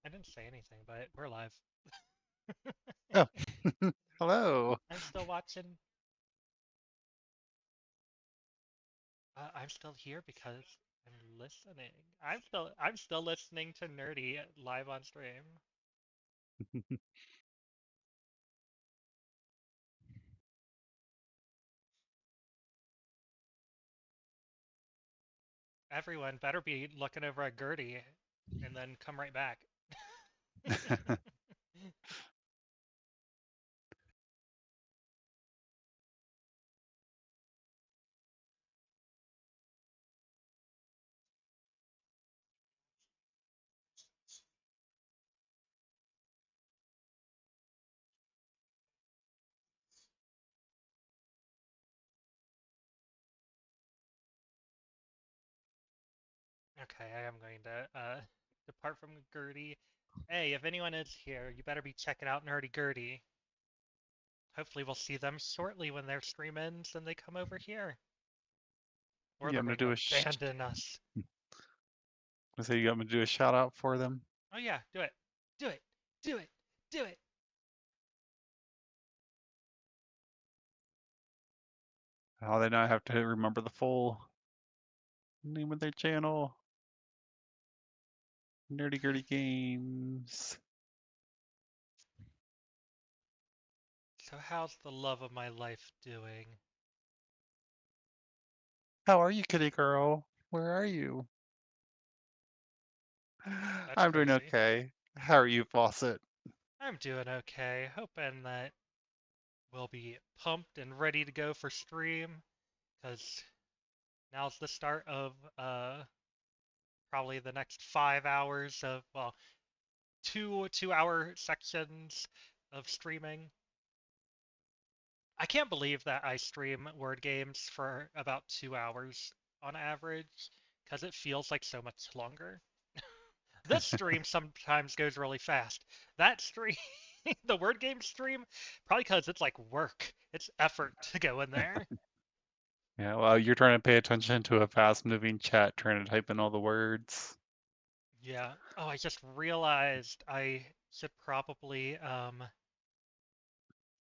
I didn't say anything, but we're live. Oh, hello. I'm still watching. I'm still here because I'm listening. I'm still listening to Nerdy live on stream. Everyone better be looking over at Gertie, and then come right back. Okay, I am going to depart from Gertie. Hey, if anyone is here, you better be checking out Nerdy Gertie. Hopefully, we'll see them shortly when their stream ends and they come over here. Or You they're want me to going do to a abandon us. I say you want me to do a shout out for them? Oh yeah, do it. Do it. Do it. Do it. Oh, then I have to remember the full name of their channel. Nerdy Gritty Games. So how's the love of my life doing? How are you, kitty girl? Where are you? That's I'm doing crazy. okay. How are you, Fawcett? I'm doing okay. Hoping that we'll be pumped and ready to go for stream, because now's the start of probably the next 5 hours of, well, two-hour sections of streaming. I can't believe that I stream word games for about 2 hours on average, because it feels like so much longer. This stream sometimes goes really fast. That stream, the word game stream, probably because it's like work. It's effort to go in there. Yeah, well, you're trying to pay attention to a fast moving chat, trying to type in all the words. Yeah. Oh, I just realized I should probably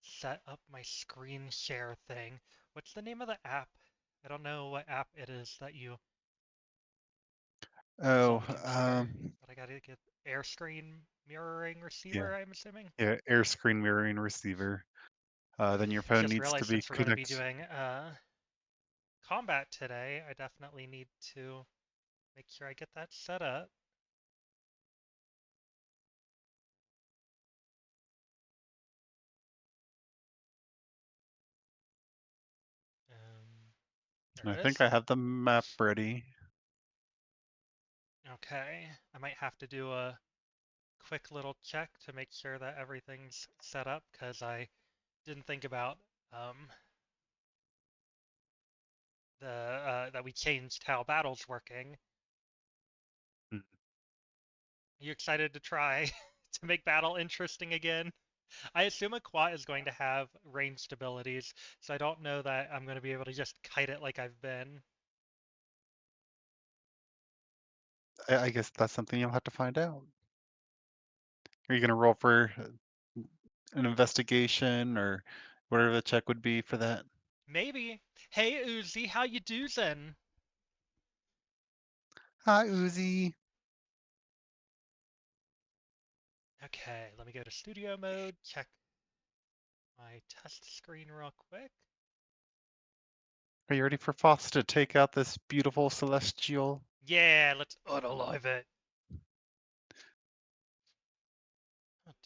set up my screen share thing. What's the name of the app? I don't know what app it is that you use on Oh, the computer, but I gotta get air screen mirroring yeah, receiver, I'm assuming. yeah, air screen mirroring receiver. Then your I phone just needs to realized be since we're going to be connected. doing combat today, I definitely need to make sure I get that set up. There I it think is. I have the map ready. Okay, I might have to do a quick little check to make sure that everything's set up because I didn't think about um, the that we changed how battle's working. Mm. Are you excited to try to make battle interesting again? I assume a quad is going to have ranged abilities, so I don't know that I'm going to be able to just kite it like I've been. I guess that's something you'll have to find out. Are you going to roll for an investigation or whatever the check would be for that? Maybe. Hey Uzi, how you doozin'? Hi, Uzi. Okay, let me go to studio mode, check my test screen real quick. Are you ready for Foss to take out this beautiful celestial? Yeah, let's unalive it.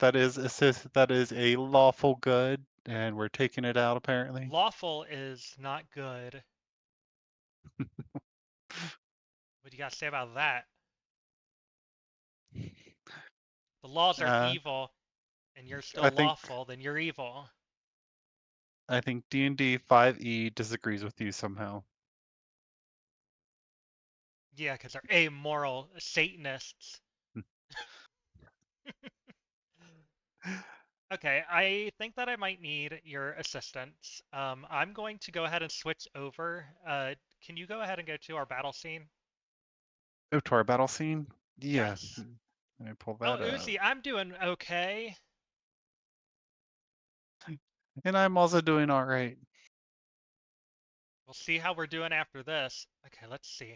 That is a lawful good, and we're taking it out apparently. Lawful is not good. What do you got to say about that? The laws are Uh, evil, and you're I still think lawful, then you're evil. I think D&D 5e disagrees with you somehow. Yeah, because they're amoral Satanists. Okay, I think that I might need your assistance. I'm going to go ahead and switch over. Can you go ahead and go to our battle scene? Oh, to our battle scene? Yeah. Yes. Let me pull Oh, that up. Uzi, I'm doing okay. And I'm also doing all right. We'll see how we're doing after this. Okay, let's see.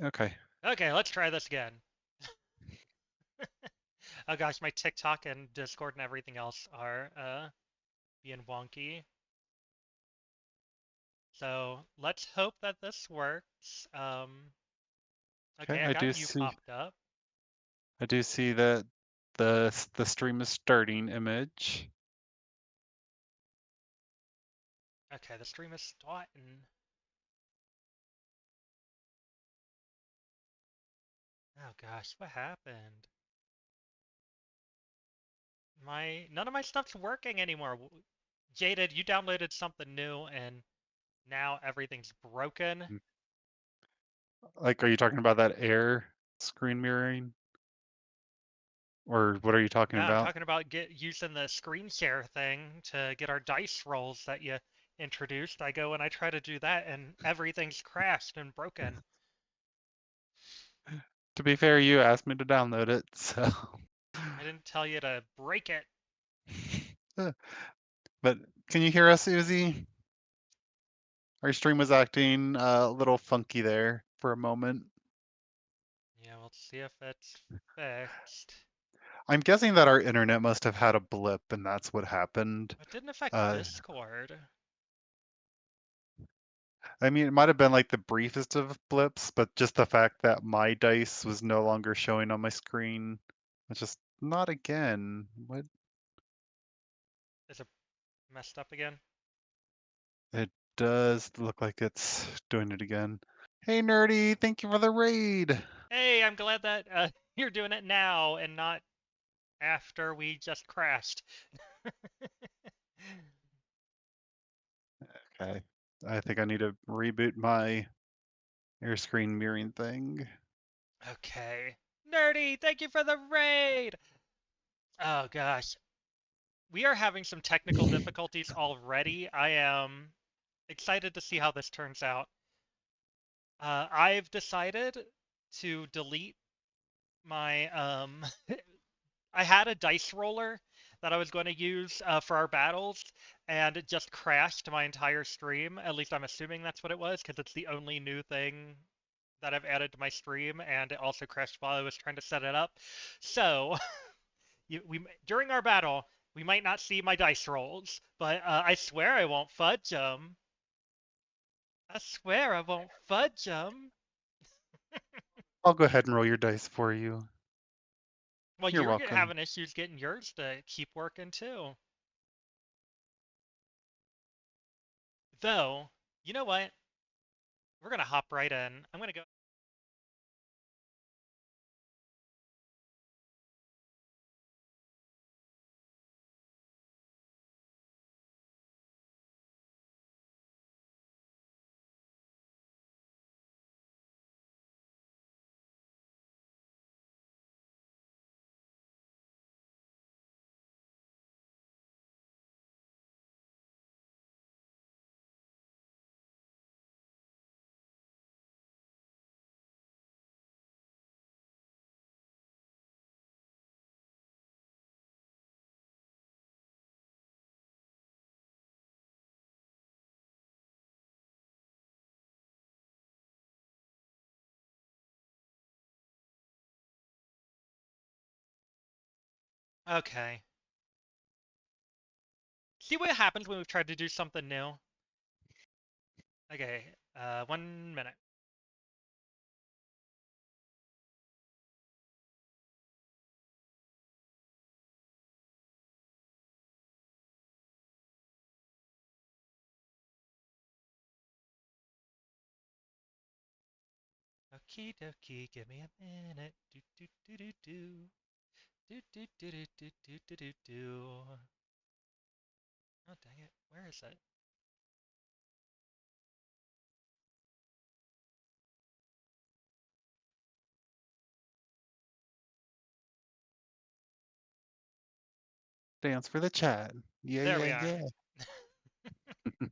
Okay. Okay, let's try this again. Oh gosh, my TikTok and Discord and everything else are being wonky. So let's hope that this works. Okay. Okay, I got you popped up. I do see that the stream is starting image. Okay, the stream is starting. Oh gosh, what happened? None of my stuff's working anymore. Jaded, you downloaded something new and now everything's broken. Mm. Like, are you talking about that air screen mirroring? Or what are you talking No, I'm about? talking about using the screen share thing to get our dice rolls that you introduced. I go and I try to do that and everything's crashed and broken. To be fair, you asked me to download it, so. I didn't tell you to break it. But can you hear us, Uzi? Our stream was acting a little funky there for a moment. Yeah, we'll see if it's fixed. I'm guessing that our internet must have had a blip, and that's what happened. It didn't affect Uh, Discord. I mean, it might have been like the briefest of blips, but just the fact that my dice was no longer showing on my screen. It's just not again. What? Is it messed up again? It does look like it's doing it again. Hey, Nerdy, thank you for the raid. Hey, I'm glad that you're doing it now and not after we just crashed. Okay, I think I need to reboot my air screen mirroring thing. Okay. Nerdy, thank you for the raid! Oh gosh. We are having some technical difficulties already. I am excited to see how this turns out. I've decided to delete my I had a dice roller that I was going to use for our battles, and it just crashed my entire stream. At least I'm assuming that's what it was, because it's the only new thing that I've added to my stream, and it also crashed while I was trying to set it up. So, during our battle, we might not see my dice rolls, but I swear I won't fudge them. I swear I won't fudge them. I'll go ahead and roll your dice for you. Well, You're you're welcome. having issues getting yours to keep working too. Though, you know what? We're gonna hop right in. I'm gonna go. Okay. See what happens when we've tried to do something new. Okay, 1 minute. Okie dokie, give me a minute. Do do do do do. Do do do do do do do do do. Oh dang it, where is it? Dance for the chat. Yeah, There yeah, we are. yeah.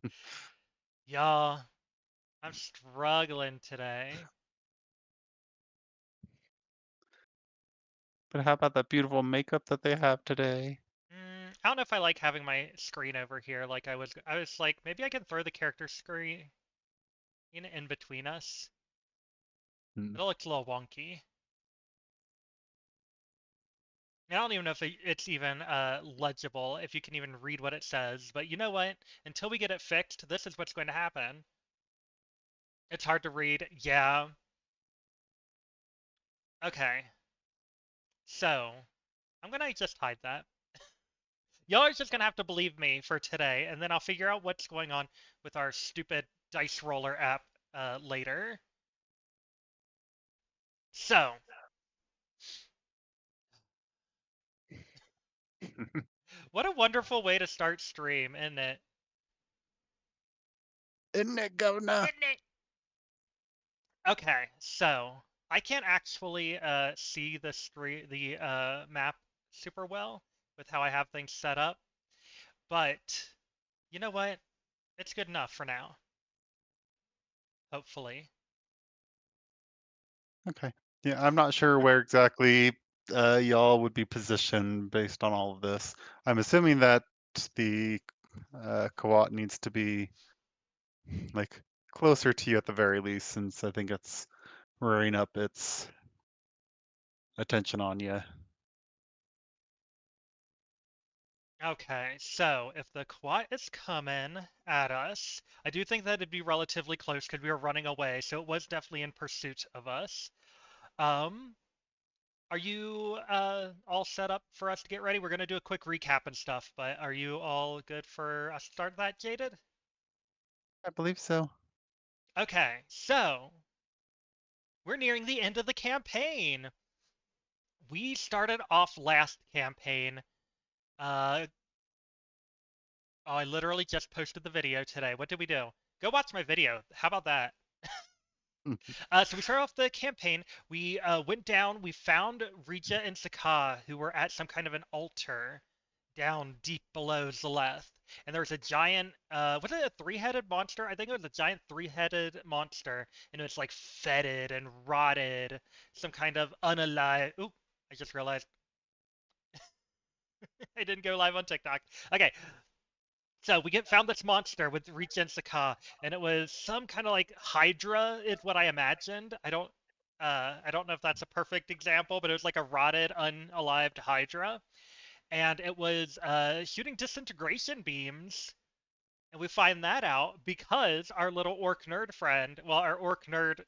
Y'all, I'm struggling today. But how about that beautiful makeup that they have today? I don't know if I like having my screen over here. Like I was like, maybe I can throw the character screen in between us. Hmm. It looks a little wonky. I don't even know if it's even legible, if you can even read what it says. But you know what? Until we get it fixed, this is what's going to happen. It's hard to read. Yeah. Okay. So, I'm gonna just hide that. Y'all are just gonna have to believe me for today, and then I'll figure out what's going on with our stupid dice roller app later. So, what a wonderful way to start stream, isn't it? Isn't it, Governor? Isn't it? Okay, so I can't actually see the map super well with how I have things set up, but you know what? It's good enough for now, hopefully. Okay. Yeah, I'm not sure where exactly y'all would be positioned based on all of this. I'm assuming that the Kawat needs to be like closer to you at the very least, since I think it's rearing up its attention on you. Okay, so if the Quat is coming at us, I do think that it'd be relatively close because we were running away, so it was definitely in pursuit of us. Um, are you all set up for us to get ready? We're gonna do a quick recap and stuff, but are you all good for us to start that, Jaded? I believe so. Okay, so we're nearing the end of the campaign. We started off last campaign. Uh, oh, I literally just posted the video today. What did we do? Go watch my video. How about that? So we started off the campaign. We went down. We found Rija and Saka, who were at some kind of an altar down deep below Zaleth. And there was a giant, was it a three-headed monster? I think it was a giant three-headed monster, and it was like fetid and rotted, some kind of unalive. Oop! I just realized I didn't go live on TikTok. Okay, so we get found this monster with Regen Saka, and it was some kind of like Hydra is what I imagined. I don't know if that's a perfect example, but it was like a rotted, unalived Hydra, and it was shooting disintegration beams. And we find that out because our little orc nerd friend, well, our orc nerd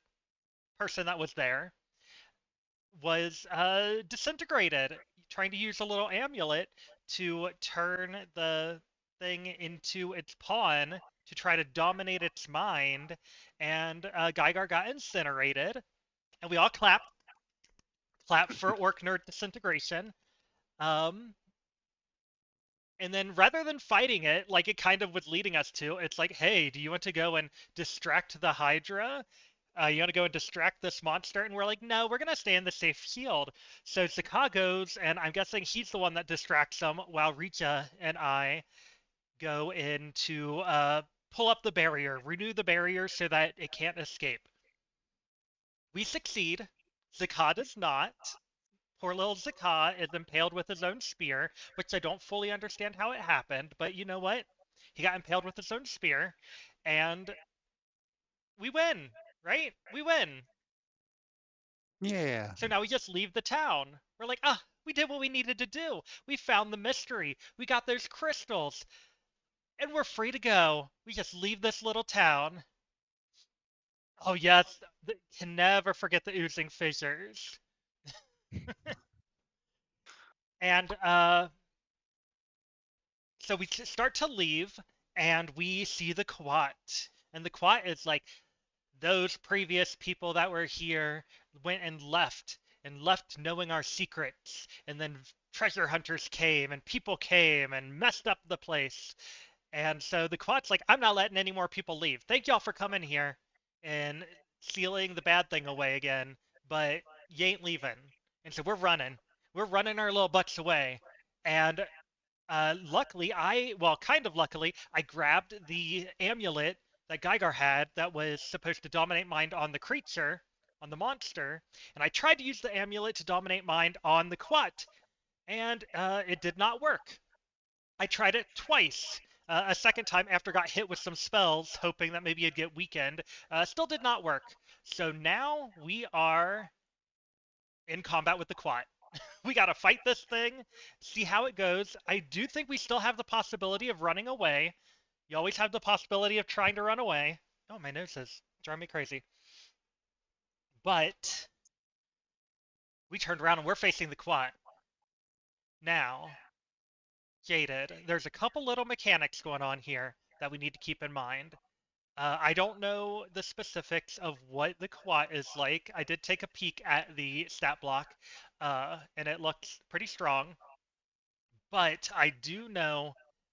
person that was there, was disintegrated, trying to use a little amulet to turn the thing into its pawn to try to dominate its mind. And Gygar got incinerated, and we all clapped for Orc Nerd disintegration. Um, and then rather than fighting it, like it kind of was leading us to, it's like, hey, do you want to go and distract the Hydra? You want to go and distract this monster? And we're like, no, we're going to stay in the safe shield. So Zaka goes, and I'm guessing he's the one that distracts them, while Richa and I go in to pull up the barrier, renew the barrier so that it can't escape. We succeed. Zaka does not. Poor little Zaka is impaled with his own spear, which I don't fully understand how it happened, but you know what? He got impaled with his own spear, and we win, right? We win. Yeah. So now we just leave the town. We're like, ah, we did what we needed to do. We found the mystery. We got those crystals. and we're free to go. We just leave this little town. Oh yes, can never forget the oozing fissures. And so we start to leave, and we see the Quat, and the Quat is like those previous people that were here went and left knowing our secrets, and then treasure hunters came and people came and messed up the place. And so the Quad's like, I'm not letting any more people leave. Thank y'all for coming here and sealing the bad thing away again, but you ain't leaving. And so we're running. We're running our little butts away. And luckily, well, kind of luckily, I grabbed the amulet that Gygar had that was supposed to dominate mind on the creature, on the monster, and I tried to use the amulet to dominate mind on the Quat, and it did not work. I tried it twice. A second time after got hit with some spells, hoping that maybe it'd get weakened. Still did not work. So now we are in combat with the Quat. We gotta fight this thing, see how it goes. I do think we still have the possibility of running away. You always have the possibility of trying to run away. Oh, my nose is driving me crazy. But we turned around and we're facing the Quat. Now, Jaded, there's a couple little mechanics going on here that we need to keep in mind. I don't know the specifics of what the Quat is like. I did take a peek at the stat block, and it looks pretty strong. But I do know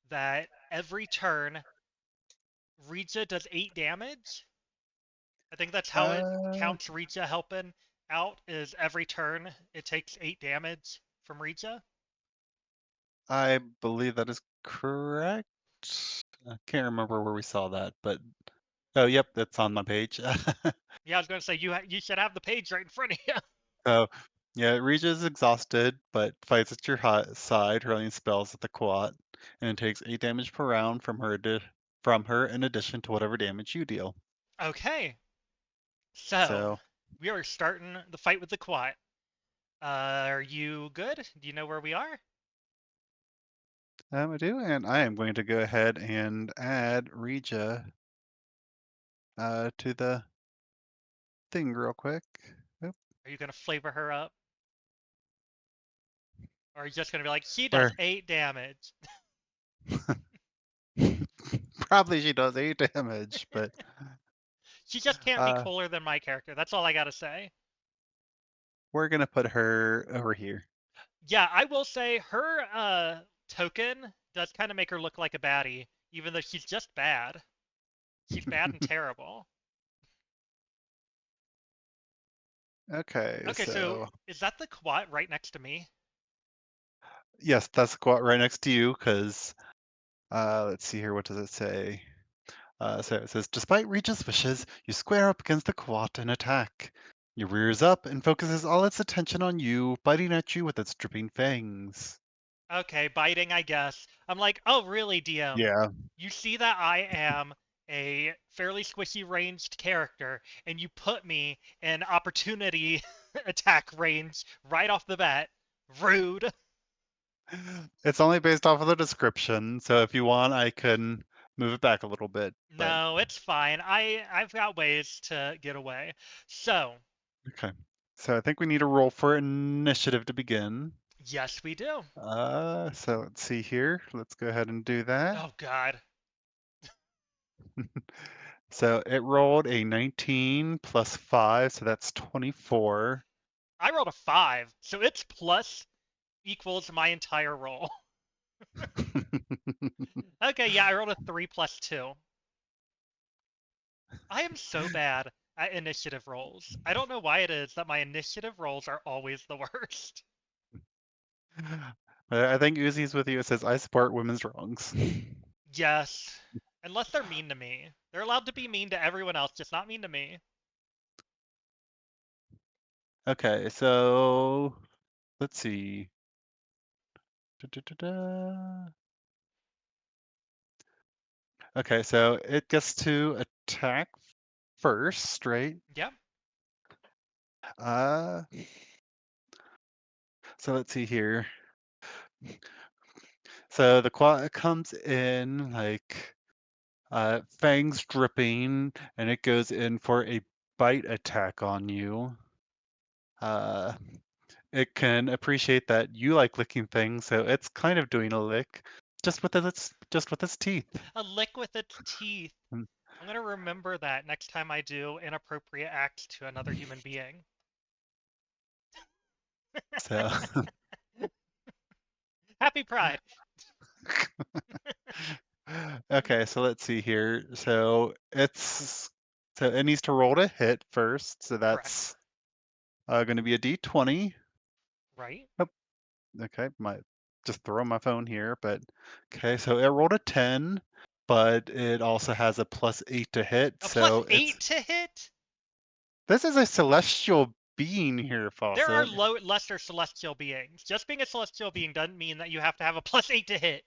that every turn, Rija does 8 damage. I think that's how it Uh, counts Rija helping out, is every turn it takes 8 damage from Rija. I believe that is correct. I can't remember where we saw that, but oh, yep, that's on my page. Yeah, I was going to say, you should have the page right in front of you. So, yeah, Regia is exhausted, but fights at your side, hurling spells at the Quat, and it takes 8 damage per round from her in addition to whatever damage you deal. Okay, so So, we are starting the fight with the Quat. Are you good? Do you know where we are? I do, and I am going to go ahead and add Regia to the thing real quick. Oop, Are you going to flavor her up? Or are you just going to be like, she does where 8 damage? probably she does 8 damage, but She just can't be uh, cooler than my character. That's all I got to say. we're gonna put her over here. Yeah, I will say her token does kind of make her look like a baddie, even though she's just bad. She's bad and terrible. Okay, Okay, so so is that the Quat right next to me? yes, that's the Quat right next to you, because let's see here, what does it say? So it says, despite Regis' wishes, you square up against the Quat and attack. It rears up and focuses all its attention on you, biting at you with its dripping fangs. Okay, biting, I guess. I'm like, oh, really, DM? Yeah. You see that I am a fairly squishy ranged character, and you put me in opportunity attack range right off the bat. Rude. It's only based off of the description, so if you want, I can move it back a little bit, but No, it's fine. I've got ways to get away. So, okay. So I think we need a roll for initiative to begin. yes, we do. So let's see here. Let's go ahead and do that. Oh God, So it rolled a 19 plus 5, so that's 24. I rolled a 5, so its plus equals my entire roll. Okay, yeah, I rolled a 3 plus 2. I am so bad at initiative rolls. I don't know why it is that my initiative rolls are always the worst. I think Uzi's with you. It says, I support women's wrongs. Yes, unless they're mean to me. They're allowed to be mean to everyone else, just not mean to me. Okay, so let's see. Da-da-da-da. Okay, so it gets to attack first, right? Yeah. Uh, so let's see here. So the quad comes in like fangs dripping, and it goes in for a bite attack on you. Uh, it can appreciate that you like licking things, so it's kind of doing a lick, just with its teeth. A lick with its teeth. Mm, I'm gonna remember that next time I do inappropriate acts to another human being. So Happy Pride. okay, so let's see here. So it needs to roll to hit first, so Correct. that's going to be a D20. Right? Oh, okay, might just throw my phone here, but okay, so it rolled a 10, but it also has a +8 to hit, A plus so it's 8 to hit? this is a celestial being here, There are Fawcett. lesser celestial beings. Just being a celestial being doesn't mean that you have to have a plus 8 to hit.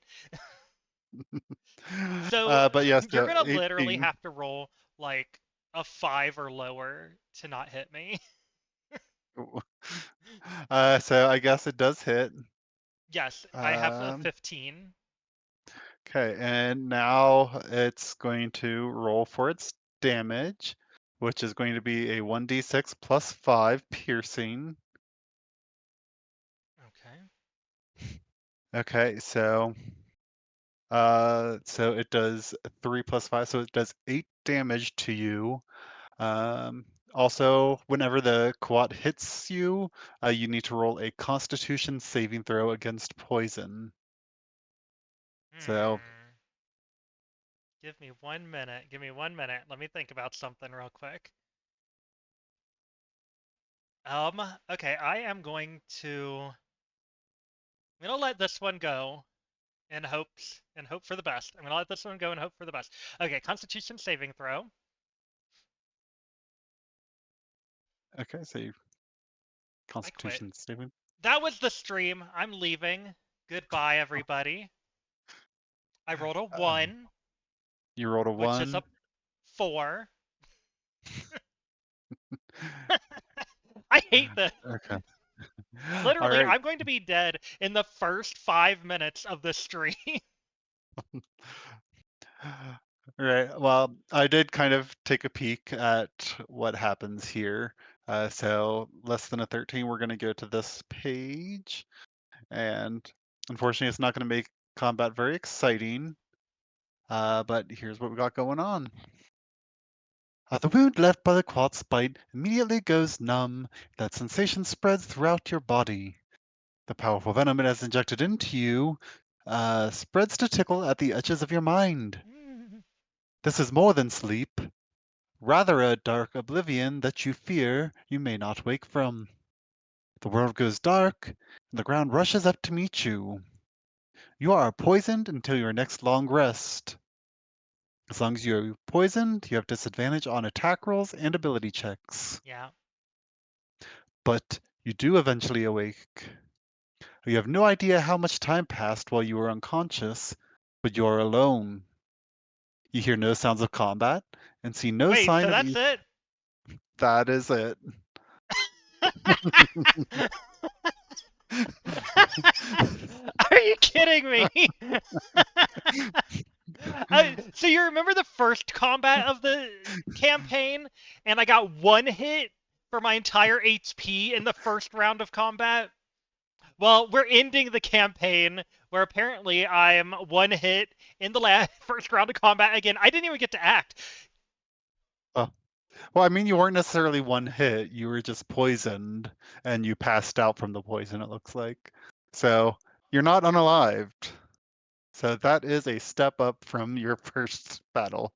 So But yes, you're so gonna literally 18. have to roll like a 5 or lower to not hit me. So I guess it does hit. Yes, I have a Um, 15. okay, and now it's going to roll for its damage, which is going to be a 1d6 plus 5 piercing. Okay. Okay, so it does 3 plus 5, so it does 8 damage to you. Um, Also, whenever the quad hits you, you need to roll a Constitution saving throw against poison. So, Hmm. Give me 1 minute. Give me 1 minute. Let me think about something real quick. Okay, I'm gonna let this one go and hope for the best. I'm gonna let this one go and hope for the best. Okay, Constitution saving throw. okay, so you I quit. Constitution saving. That was the stream. I'm leaving. Goodbye, everybody. I rolled a Uh, 1, you rolled a which is 1. a 4. I hate this. Okay. All Literally, right. I'm going to be dead in the first 5 minutes of this stream. All right. Well, I did kind of take a peek at what happens here. So less than a 13, we're going to go to this page. And unfortunately, it's not going to make combat very exciting. But here's what we got going on. The wound left by the quad's bite immediately goes numb. That sensation spreads throughout your body. The powerful venom it has injected into you spreads to tickle at the edges of your mind. This is more than sleep, rather a dark oblivion that you fear you may not wake from. The world goes dark, and the ground rushes up to meet you. You are poisoned until your next long rest. As long as you're poisoned, you have disadvantage on attack rolls and ability checks. Yeah. But you do eventually awake. You have no idea how much time passed while you were unconscious, but you are alone. You hear no sounds of combat and see no Wait, sign so of that's you. it? That is it. Are you kidding me? So you remember the first combat of the campaign, and I got 1 hit for my entire HP in the first round of combat? Well, we're ending the campaign where apparently I'm 1 hit in the first round of combat again. I didn't even get to act. Oh, well, I mean, you weren't necessarily one hit. You were just poisoned and you passed out from the poison, it looks like. So you're not unalived. So that is a step up from your first battle.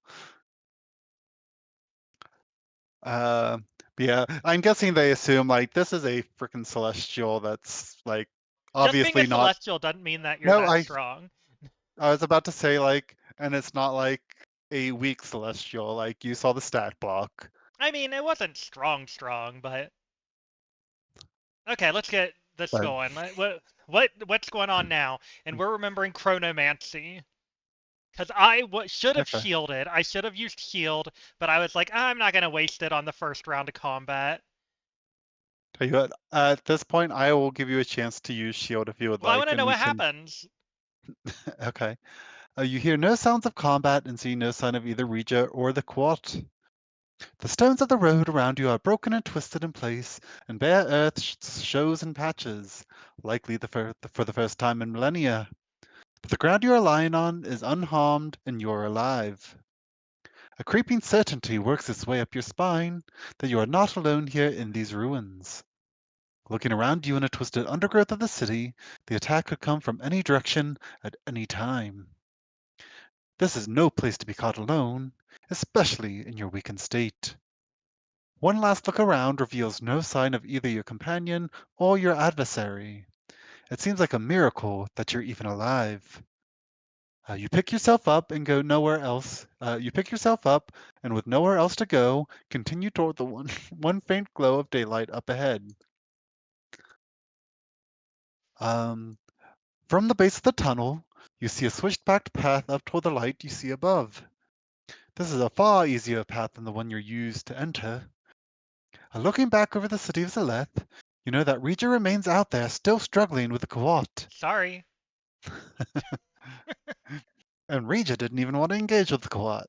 Uh, yeah, I'm guessing they assume like this is a freaking celestial that's like Just being a obviously not. celestial doesn't mean that you're No, that I strong. I was about to say like, and it's not like a weak celestial. Like you saw the stat block, I mean, it wasn't strong, but okay, let's get this but going. What's going on now? And we're remembering chronomancy. Because should have okay. shielded. I should have used shield, but I was like, I'm not going to waste it on the first round of combat. Tell you what, at this point, I will give you a chance to use shield if you would Well, I like, want to and know we what can. happens. Okay. You hear no sounds of combat and see no sign of either Regia or the Quat. The stones of the road around you are broken and twisted in place, and bare earth shows in patches, likely for the first time in millennia. But the ground you are lying on is unharmed and you're alive. A creeping certainty works its way up your spine that you are not alone here in these ruins. Looking around you in a twisted undergrowth of the city, the attack could come from any direction at any time. This is no place to be caught alone, especially in your weakened state. One last look around reveals no sign of either your companion or your adversary. It seems like a miracle that you're even alive. You pick yourself up and go nowhere else. You pick yourself up and, with nowhere else to go, continue toward the one faint glow of daylight up ahead. Um, from the base of the tunnel, you see a switchback path up toward the light you see above. This is a far easier path than the one you're used to enter. Looking back over the city of Zeleth, you know that Regia remains out there, still struggling with the Kawat. Sorry. And Regia didn't even want to engage with the Kawat.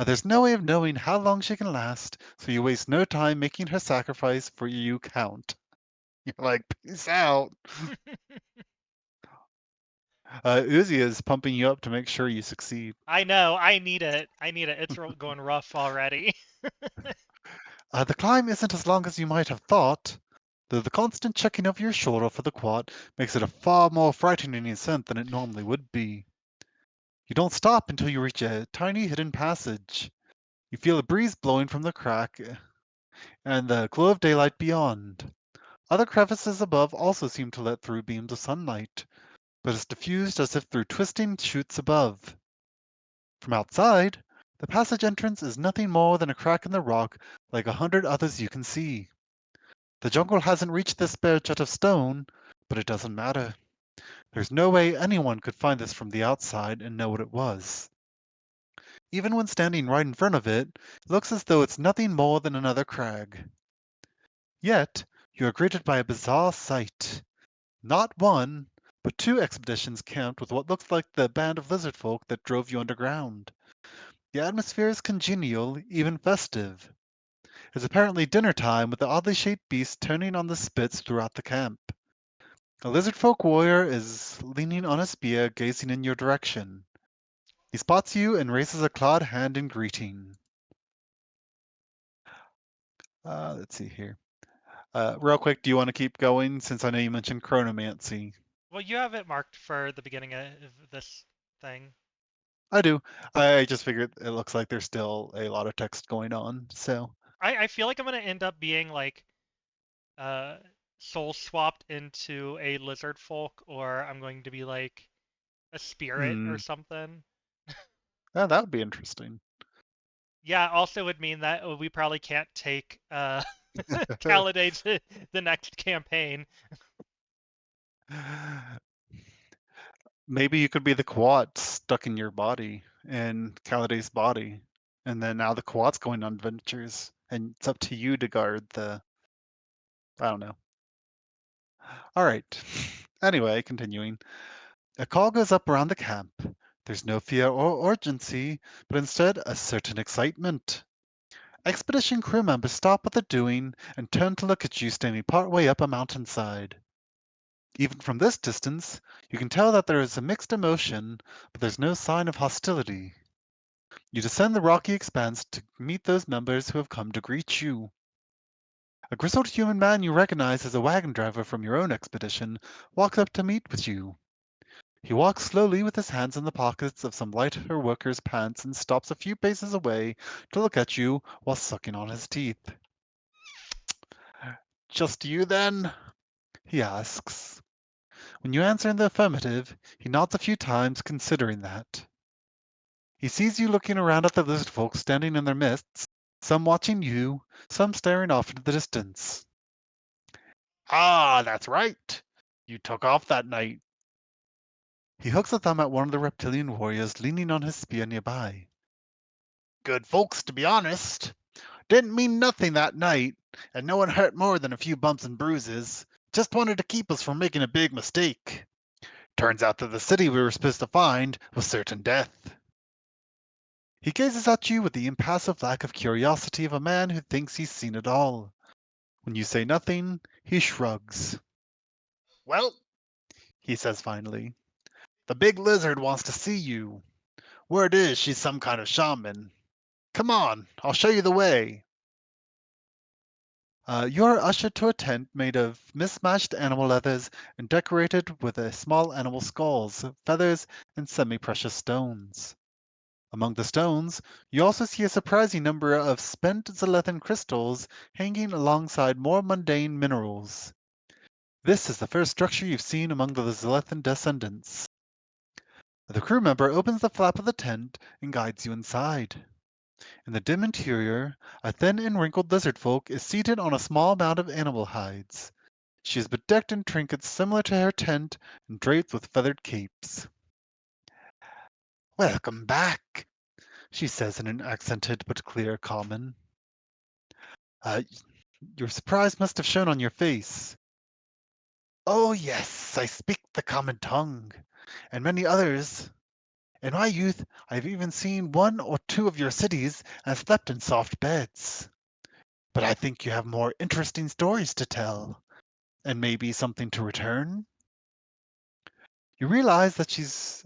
There's no way of knowing how long she can last, so you waste no time making her sacrifice for you count. You're like, peace out. Uzi is pumping you up to make sure you succeed. I know. I need it. I need it. It's going rough already. The climb isn't as long as you might have thought, though the constant checking over your shoulder for the quad makes it a far more frightening ascent than it normally would be. You don't stop until you reach a tiny hidden passage. You feel a breeze blowing from the crack and the glow of daylight beyond. Other crevices above also seem to let through beams of sunlight, but it's diffused as if through twisting chutes above. From outside, the passage entrance is nothing more than a crack in the rock like 100 others you can see. The jungle hasn't reached this bare jet of stone, but it doesn't matter. There's no way anyone could find this from the outside and know what it was. Even when standing right in front of it, it looks as though it's nothing more than another crag. Yet, you are greeted by a bizarre sight. Not one, but two expeditions camped with what looks like the band of lizard folk that drove you underground. The atmosphere is congenial, even festive. It's apparently dinner time with the oddly shaped beasts turning on the spits throughout the camp. A lizard folk warrior is leaning on a spear, gazing in your direction. He spots you and raises a clawed hand in greeting. Let's see here. Real quick, do you want to keep going since I know you mentioned chronomancy? Well, you have it marked for the beginning of this thing. I do. I just figured it looks like there's still a lot of text going on, so. I feel like I'm gonna end up being like uh soul swapped into a lizard folk, or I'm going to be like a spirit or Hmm. something. Yeah, that would be interesting. Yeah, also would mean that we probably can't take Kaladay to the next campaign. Maybe you could be the quad stuck in your body, in Caliday's body, and then now the quad's going on adventures, and it's up to you to guard the. I don't know. All right. Anyway, continuing. A call goes up around the camp. There's no fear or urgency, but instead a certain excitement. Expedition crew members stop what they're doing and turn to look at you standing partway up a mountainside. Even from this distance, you can tell that there is a mixed emotion, but there's no sign of hostility. You descend the rocky expanse to meet those members who have come to greet you. A grizzled human man you recognize as a wagon driver from your own expedition walks up to meet with you. He walks slowly with his hands in the pockets of some lighter worker's pants and stops a few paces away to look at you while sucking on his teeth. Just you then? He asks. When you answer in the affirmative, he nods a few times, considering that. He sees you looking around at the lizard folk standing in their midst, some watching you, some staring off into the distance. Ah, that's right. You took off that night. He hooks a thumb at one of the reptilian warriors leaning on his spear nearby. Good folks, to be honest. Didn't mean nothing that night, and no one hurt more than a few bumps and bruises. Just wanted to keep us from making a big mistake. Turns out that the city we were supposed to find was certain death. He gazes at you with the impassive lack of curiosity of a man who thinks he's seen it all. When you say nothing, he shrugs. Well, he says finally, the big lizard wants to see you. Word is she's some kind of shaman. Come on, I'll show you the way. You are ushered to a tent made of mismatched animal leathers and decorated with a small animal skulls, feathers, and semi-precious stones. Among the stones, you also see a surprising number of spent Zelethan crystals hanging alongside more mundane minerals. This is the first structure you've seen among the Zelethan descendants. The crew member opens the flap of the tent and guides you inside. In the dim interior, a thin and wrinkled lizard folk is seated on a small mound of animal hides. She is bedecked in trinkets similar to her tent and draped with feathered capes. Welcome back, she says in an accented but clear common. Uh, your surprise must have shown on your face. Oh, yes, I speak the common tongue, and many others. In my youth, I've even seen one or two of your cities and slept in soft beds. But I think you have more interesting stories to tell, and maybe something to return. You realize that she's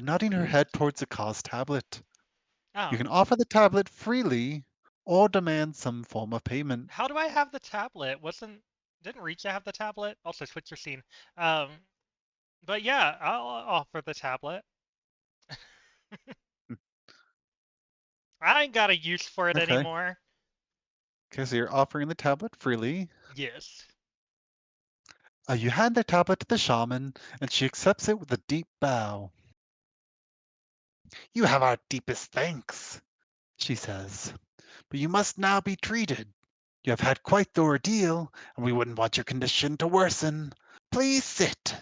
nodding her head towards the cause tablet. You Oh, can offer the tablet freely or demand some form of payment. how do I have the tablet? Didn't Richa have the tablet? Also, switch your scene. Um, but yeah, I'll offer the tablet. I ain't got a use for it Okay. anymore. Okay, so you're offering the tablet freely. Yes. You hand the tablet to the shaman, and she accepts it with a deep bow. You have our deepest thanks, she says. But you must now be treated. You have had quite the ordeal, and we wouldn't want your condition to worsen. Please sit.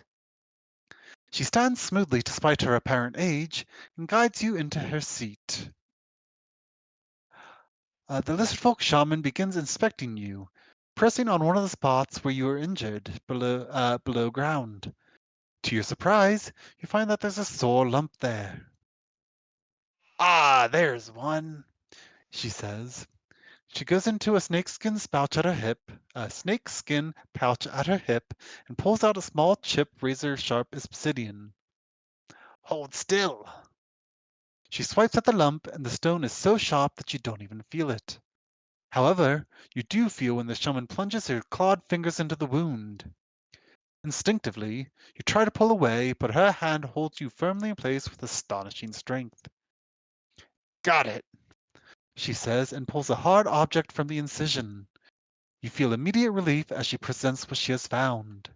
She stands smoothly despite her apparent age and guides you into her seat. The lizardfolk shaman begins inspecting you, pressing on one of the spots where you were injured below ground. To your surprise, you find that there's a sore lump there. Ah, there's one, she says. She goes into a snakeskin pouch at her hip, and pulls out a small chip razor-sharp obsidian. Hold still. She swipes at the lump, and the stone is so sharp that you don't even feel it. However, you do feel when the shaman plunges her clawed fingers into the wound. Instinctively, you try to pull away, but her hand holds you firmly in place with astonishing strength. Got it, she says, and pulls a hard object from the incision. You feel immediate relief as she presents what she has found.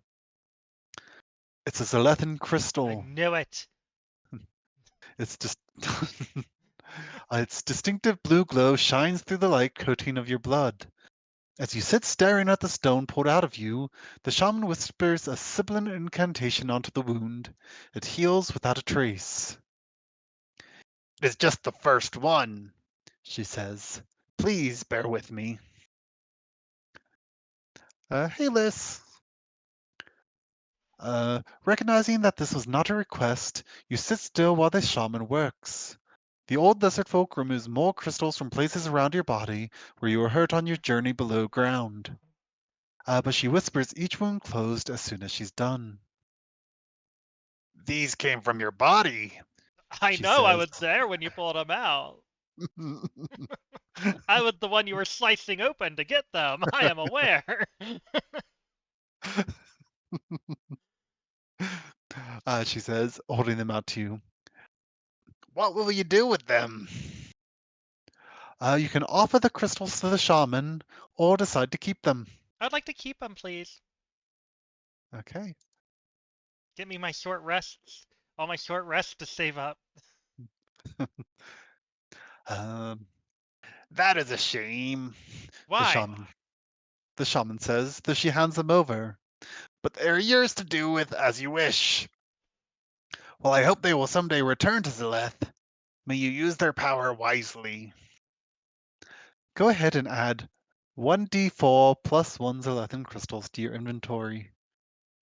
It's a Zelethan I crystal. knew it. It's just its distinctive blue glow shines through the light coating of your blood. As you sit staring at the stone pulled out of you, the shaman whispers a sibilant incantation onto the wound. It heals without a trace. It is just the first one, she says. Please bear with me. Hey, Liz. Recognizing that this was not a request, you sit still while the shaman works. The old lizard folk removes more crystals from places around your body where you were hurt on your journey below ground. But she whispers each wound closed as soon as she's done. These came from your body, I she know I says. was there when you pulled them out. I was the one you were slicing open to get them. I am aware. She says, holding them out to you. What will you do with them? You can offer the crystals to the shaman or decide to keep them. I'd like to keep them, please. Okay. Get me my short rests. All my short rests to save up. Um, that is a shame, the Why? shaman the shaman says, though she hands them over. But they're yours to do with as you wish. Well, I hope they will someday return to Zeleth. May you use their power wisely. Go ahead and add 1d4 plus 1 Zelethan crystals to your inventory.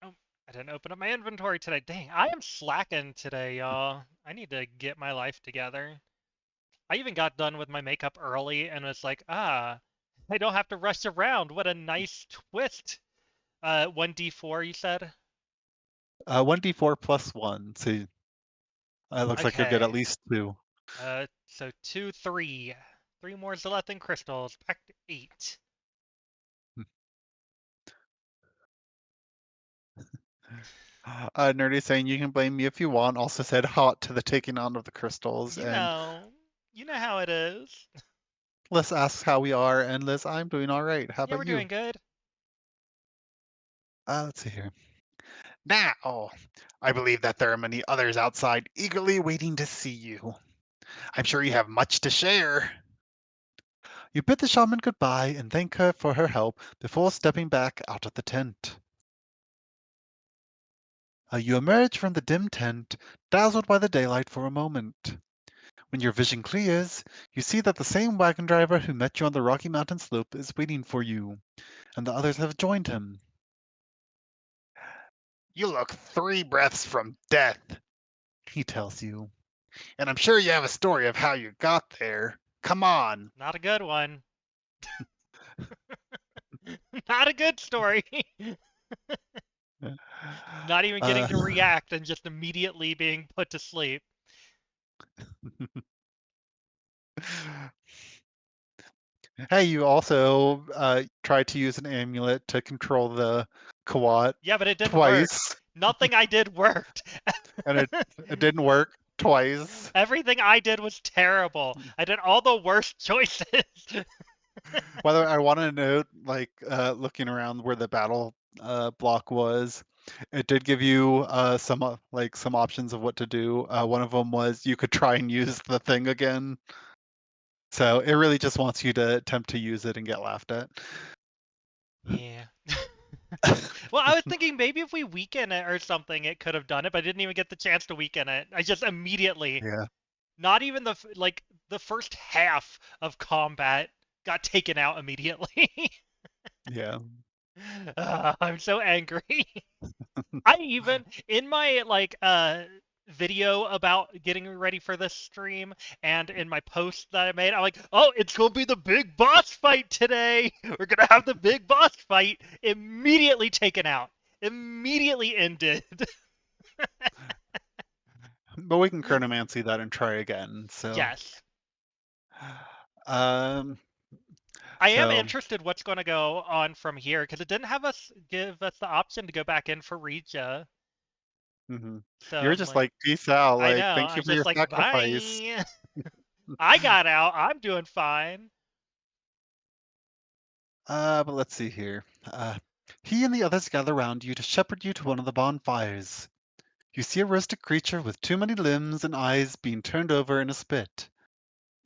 Oh, I didn't open up my inventory today. Dang, I am slacking today, y'all. I need to get my life together. I even got done with my makeup early and was like, I don't have to rush around. What a nice twist. 1d4, you said? 1d4 plus 1. So it looks like you'll get at Okay. least 2. So 2, 3. 3 more Zelethan crystals. Back to 8. Nerdy saying you can blame me if you want. Also said hot to the taking on of the crystals. You And know, you know how it is. Liz asks how we are, and Liz, I'm doing all right. How Yeah, about we're you? doing good. Let's see here. Now, I believe that there are many others outside eagerly waiting to see you. I'm sure you have much to share. You bid the shaman goodbye and thank her for her help before stepping back out of the tent. You emerge from the dim tent, dazzled by the daylight for a moment. When your vision clears, you see that the same wagon driver who met you on the Rocky Mountain slope is waiting for you, and the others have joined him. You look 3 breaths from death, he tells you, and I'm sure you have a story of how you got there. Come on. Not a good one. Not a good story. Not even getting Uh, to react and just immediately being put to sleep. hey, you also tried to use an amulet to control the Kawat Yeah, but it didn't work. twice, Nothing I did worked. and it didn't work twice. Everything I did was terrible. I did all the worst choices. By the way, I want to note, like, looking around where the battle block was, it did give you some options of what to do. One of them was you could try and use the thing again. So it really just wants you to attempt to use it and get laughed at. Yeah. Well, I was thinking maybe if we weaken it or something, it could have done it, but I didn't even get the chance to weaken it. I just immediately, Yeah, not even like the first half of combat got taken out immediately. yeah. I'm so angry. I even in my like video about getting ready for this stream and in my post that I made, I'm like, oh, it's gonna be the big boss fight today. We're gonna have the big boss fight. Immediately taken out. Immediately ended. But we can chronomancy that and try again. So, Yes. um, I am so interested what's gonna go on from here because it didn't have us give us the option to go back in for Regia. mhm. So You're I'm just like, like, peace out. I Like, know. thank you I'm for your just like, sacrifice. bye. I got out. I'm doing fine. But let's see here. He and the others gather round you to shepherd you to one of the bonfires. You see a roasted creature with too many limbs and eyes being turned over in a spit.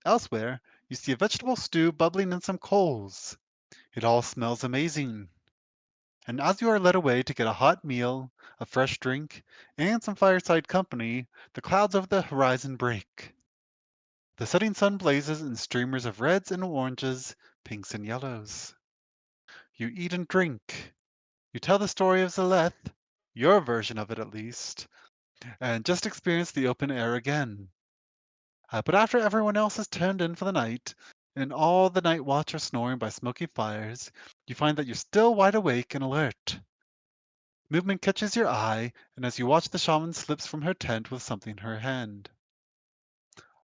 Elsewhere, you see a vegetable stew bubbling in some coals. It all smells amazing. And as you are led away to get a hot meal, a fresh drink, and some fireside company, the clouds over the horizon break. The setting sun blazes in streamers of reds and oranges, pinks and yellows. You eat and drink. You tell the story of Zaleth, your version of it at least, and just experience the open air again. But after everyone else has turned in for the night, and all the night watch are snoring by smoky fires, you find that you're still wide awake and alert. Movement catches your eye, and as you watch the shaman slips from her tent with something in her hand.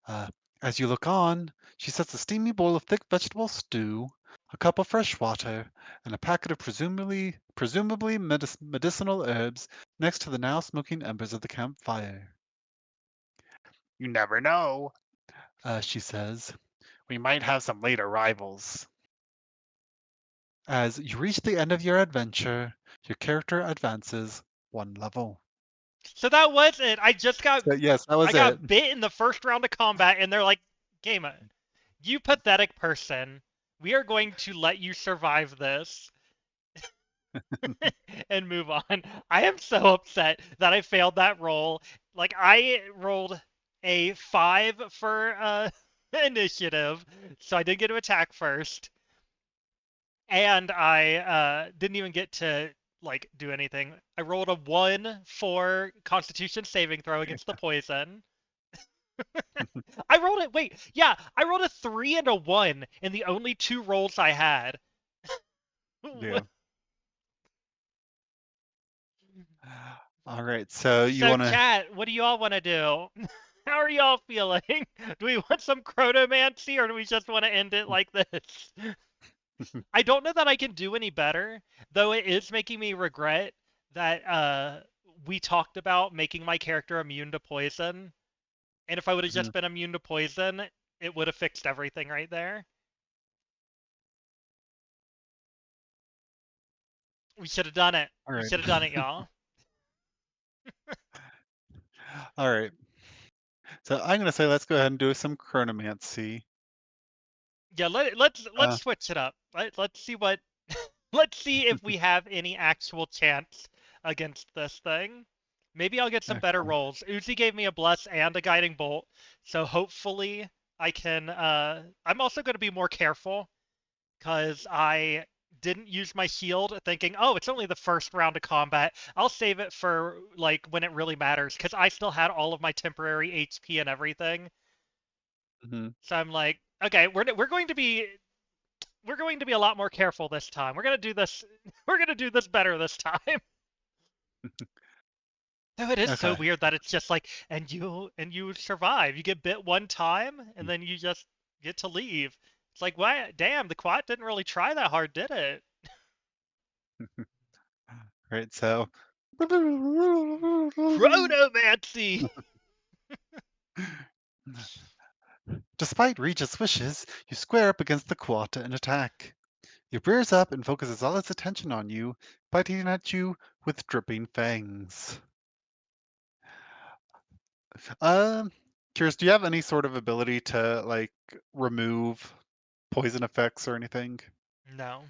Uh, as you look on, she sets a steamy bowl of thick vegetable stew, a cup of fresh water, and a packet of presumably medicinal herbs next to the now smoking embers of the campfire. You never know, she says. We might have some late arrivals. As you reach the end of your adventure, your character advances 1 level. So that was it. So yes, that I was it. got bit in the first round of combat, and they're like, "Gamer, you pathetic person. We are going to let you survive this and move on." I am so upset that I failed that roll. Like I rolled a 5 for initiative, so I did get to attack first, and I didn't even get to like do anything. I rolled a 1 for Constitution saving throw against the poison. I rolled it. Wait, yeah, I rolled a 3 and a 1 in the only 2 rolls I had. Yeah. All right. So you So, want to? chat, what do you all want to do? How are y'all feeling? Do we want some chronomancy or do we just want to end it like this? I don't know that I can do any better, though it is making me regret that we talked about making my character immune to poison. And if I would have just been immune to poison, it would have fixed everything right there. We should have done it. All We right. should have done it, y'all. All right. So I'm gonna say let's go ahead and do some chronomancy. Yeah, let's Uh, switch it up. Let's see what let's see if we have any actual chance against this thing. Maybe I'll get some better okay. rolls. Uzi gave me a bless and a guiding bolt, so hopefully I can I'm also going to be more careful cuz I didn't use my shield thinking, "Oh, it's only the first round of combat. I'll save it for like when it really matters" cuz I still had all of my temporary HP and everything. Mhm. So I'm like, "Okay, we're going to be a lot more careful this time. We're going to do this we're going to do this better this time." No, it is so Okay. weird that it's just like, and you survive. You get bit one time, and then you just get to leave. It's like, why? Damn, the quad didn't really try that hard, did it? Right. So. Chronomancy. Despite Regis' wishes, you square up against the Quata and attack. It rears up and focuses all its attention on you, biting at you with dripping fangs. Um, Curious, do you have any sort of ability to like remove poison effects or anything? No.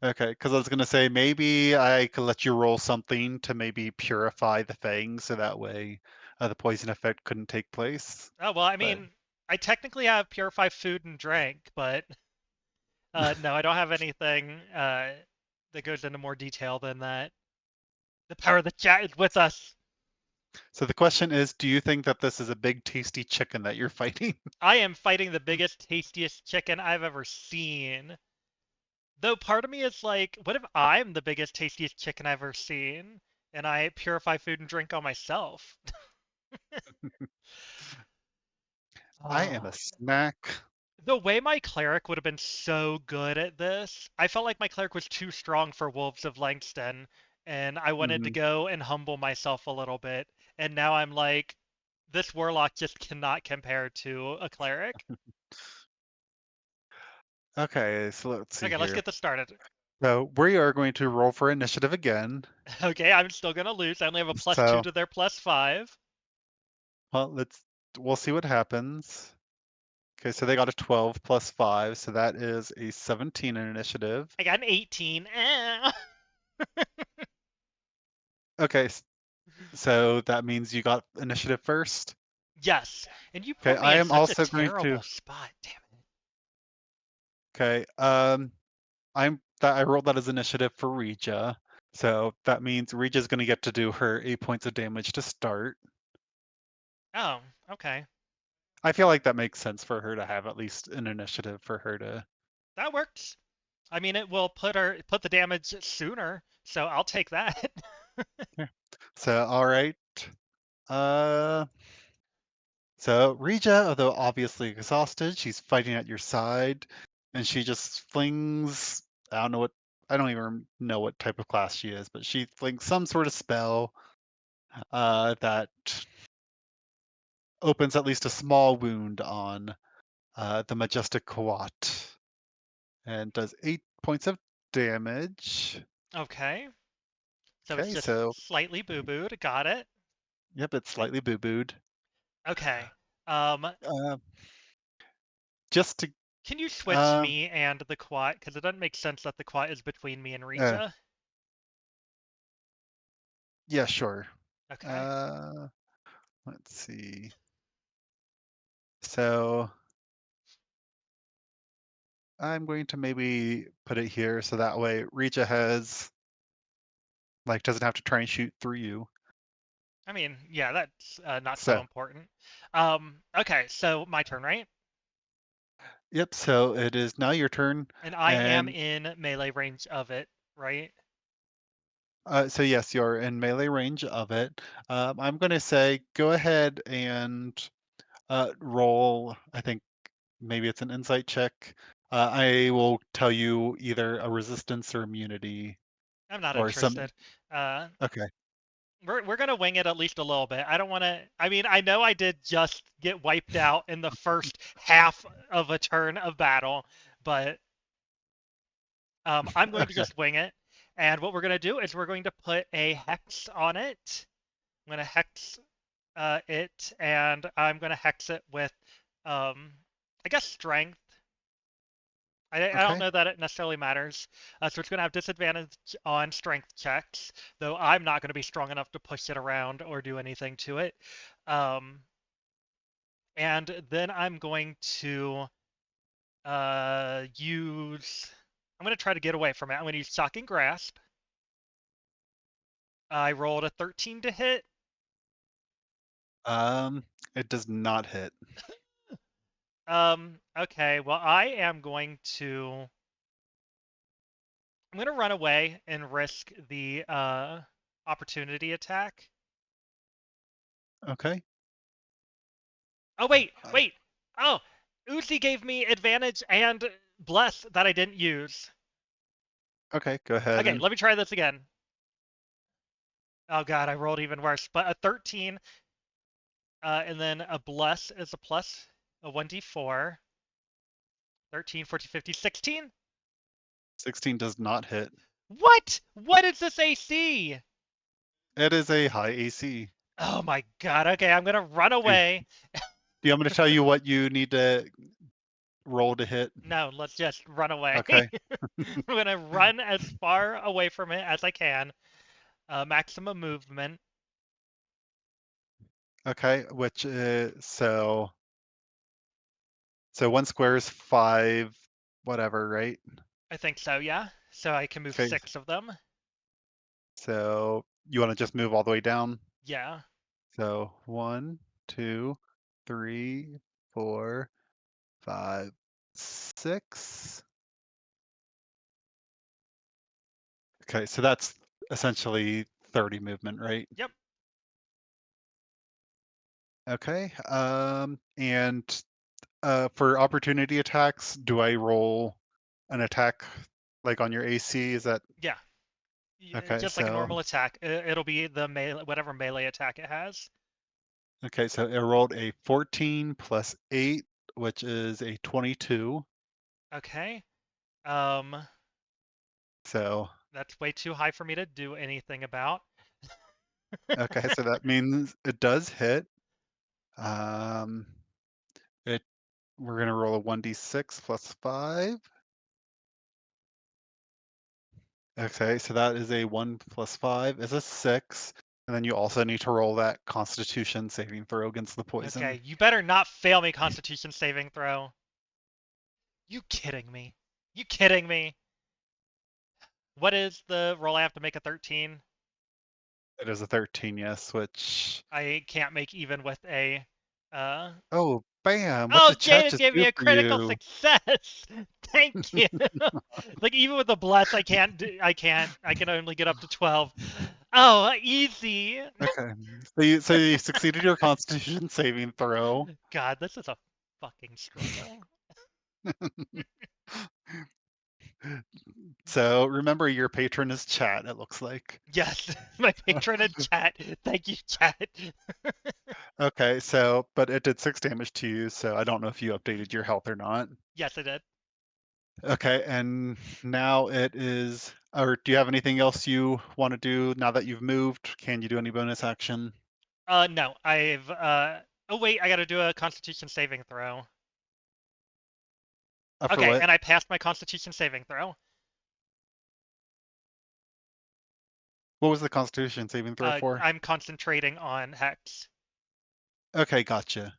Okay, because I was gonna say maybe I could let you roll something to maybe purify the fangs, so that way the poison effect couldn't take place. Oh well, I But mean, I technically have purify food and drink, but no, I don't have anything that goes into more detail than that. The power of the chat is with us. so the question is, do you think that this is a big tasty chicken that you're fighting? I am fighting the biggest, tastiest chicken I've ever seen. Though part of me is like, what if I'm the biggest, tastiest chicken I've ever seen, and I purify food and drink on myself? I am Oh. a snack. The way my cleric would have been so good at this, I felt like my cleric was too strong for Wolves of Langston, and I wanted to Mhm. go and humble myself a little bit. And now I'm like, this warlock just cannot compare to a cleric. Okay, so let's see Okay, let's here. get this started. So we are going to roll for initiative again. Okay, I'm still gonna lose. I only have a +2 So, to their +5. well, we'll see what happens. Okay, so they got a 12 plus 5, so that is a 17 in initiative. I got an 18. Okay, so that means you got initiative first. Yes, and you Okay, put me I in am such a also going to. terrible spot. Damn it. Okay, I rolled that as initiative for Regia, so that means Regia's going to get to do her 8 points of damage to start. Oh, okay. I feel like that makes sense for her to have at least an initiative for her to. That works. I mean, it will put the damage sooner, so I'll take that. Yeah. So, all right. Uh, so Regia, although obviously exhausted, she's fighting at your side, and she just flings. I don't know what. I don't even know what type of class she is, but she flings some sort of spell that opens at least a small wound on the majestic Kawat and does 8 points of damage. Okay, so it's Okay, just so slightly boo-booed. Got it. yep, it's slightly boo booed. Okay. Um, Uh, just to can you switch um, me and the quat? Because it doesn't make sense that the quat is between me and uh, Rija. yeah, sure. Okay. Uh, let's see. So I'm going to maybe put it here so that way Regia has Like, doesn't have to try and shoot through you. I mean, yeah, that's not so So, important. Okay, so my turn, right? yep. So it is now your turn, And I am and in melee range of it, right? so yes, you're in melee range of it. I'm going to say go ahead and roll. I think maybe it's an insight check. I will tell you either a resistance or immunity I'm not or some. interested. Uh, Okay. we're gonna wing it at least a little bit. I don't want to. I mean, I know I did just get wiped out in the first half of a turn of battle, but I'm going to Okay. just wing it. And what we're gonna do is we're going to put a hex on it. I'm gonna hex it, and I'm gonna hex it with, um, I guess strength. I don't Okay. know that it necessarily matters. So it's going to have disadvantage on strength checks, though I'm not going to be strong enough to push it around or do anything to it. Um, and then I'm going to use. I'm going to try to get away from it. I'm going to use Shocking Grasp. I rolled a 13 to hit. Um, it does not hit. Okay, well, I am going to. I'm going to run away and risk the opportunity attack. Okay. Oh wait, Uh, wait. Oh, Uzi gave me advantage and bless that I didn't use. okay. Go ahead Okay, and let me try this again. Oh god, I rolled even worse. But a 13, and then a bless is a plus, a 1d4. 13, 14, 15, 16. 16 does not hit. What? What is this AC? It is a high AC. Oh my god. Okay, I'm gonna run Do, away. do you want me to tell you what you need to roll to hit? No, let's just run away. Okay. I'm gonna run as far away from it as I can. Maximum movement. Okay. Which is so one square is 5, whatever, right? I think so, yeah. So I can move Okay. 6 of them. So you want to just move all the way down? Yeah. So 1, 2, 3, 4, 5, 6. Okay, so that's essentially 30 movement, right? Yep. Okay. And for opportunity attacks, do I roll an attack like on your AC? Is that Yeah. okay? Just like a normal attack. It'll be the melee, whatever melee attack it has. So I rolled a 14 plus 8, which is a 22. Okay. Um, So that's way too high for me to do anything about. okay, so that means it does hit. Um, it we're gonna roll a 1d6 plus 5. Okay, so that is a 1 plus 5 is a 6. And then you also need to roll that Constitution saving throw against the poison. Okay, you better not fail me, Constitution saving throw. You kidding me? You kidding me? What is the roll I have to make a 13? It is a 13, yes, which I can't make even with a uh oh, bam! What Oh, did chat Jaden just gave me do a for critical you? success. Thank you. Like even with the bless, I can't do. I can't. I can only get up to 12. Oh, easy. Okay, so you succeeded your Constitution saving throw. God, this is a fucking struggle. So remember, your patron is chat. It looks like. Yes, my patron in chat. Thank you, chat. Okay, so but it did 6 damage to you. So I don't know if you updated your health or not. Yes, I did. Okay, and now it is. Or do you have anything else you want to do now that you've moved? Can you do any bonus action? No, I've Oh wait, I got to do a Constitution saving throw. For Okay, what? and I passed my Constitution saving throw. What was the Constitution saving throw for? I'm concentrating on hex. Okay, gotcha.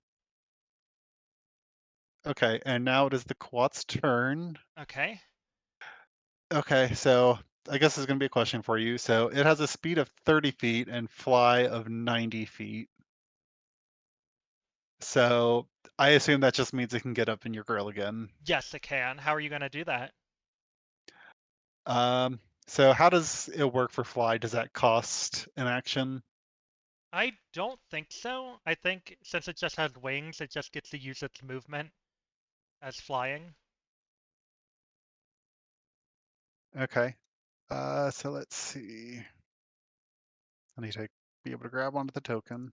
Okay, and now it is the Quat's turn. Okay. Okay, so I guess this is going to be a question for you. So it has a speed of 30 feet and fly of 90 feet. So I assume that just means it can get up in your grill again. Yes, it can. How are you gonna do that? Um, so how does it work for fly? Does that cost an action? I don't think so. I think since it just has wings, it just gets to use its movement as flying. Okay. So let's see. I need to be able to grab onto the token.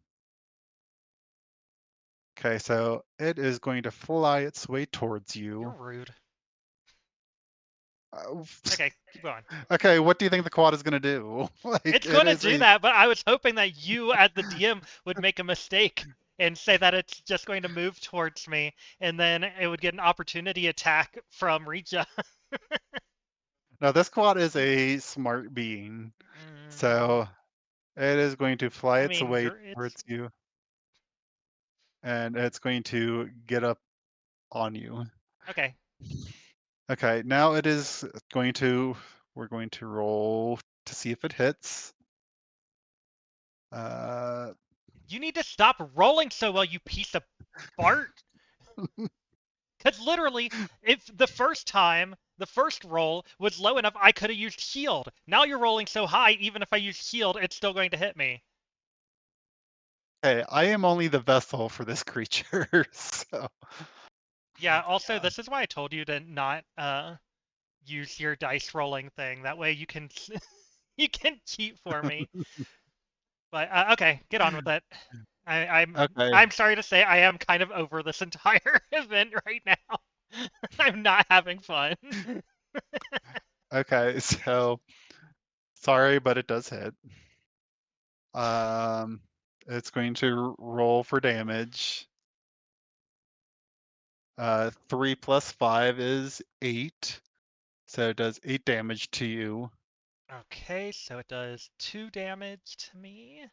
Okay, so it is going to fly its way towards You're you. rude. Uh, Okay, keep going. okay, what do you think the quad is going to do? Like It's it gonna is do a that, but I was hoping that you, as the DM, would make a mistake and say that it's just going to move towards me, and then it would get an opportunity attack from Rija. no, this quad is a smart being. Mm, So it is going to fly I its mean, way it's towards you and it's going to get up on you. okay. Okay, now it is going to, we're going to roll to see if it hits. Uh, You need to stop rolling so well, you piece of fart. Because literally, if the first time, the first roll was low enough, I could have used shield. Now you're rolling so high, even if I use shield, it's still going to hit me. hey, I am only the vessel for this creature, so Yeah, also, this is why I told you to not use your dice rolling thing. That way you can you can cheat for me. But okay, get on with it. okay, I'm sorry to say I am kind of over this entire event right now. I'm not having fun. okay, so sorry, but it does hit. Um, it's going to roll for damage. 3 plus 5 is 8, so it does 8 damage to you. Okay, so it does 2 damage to me.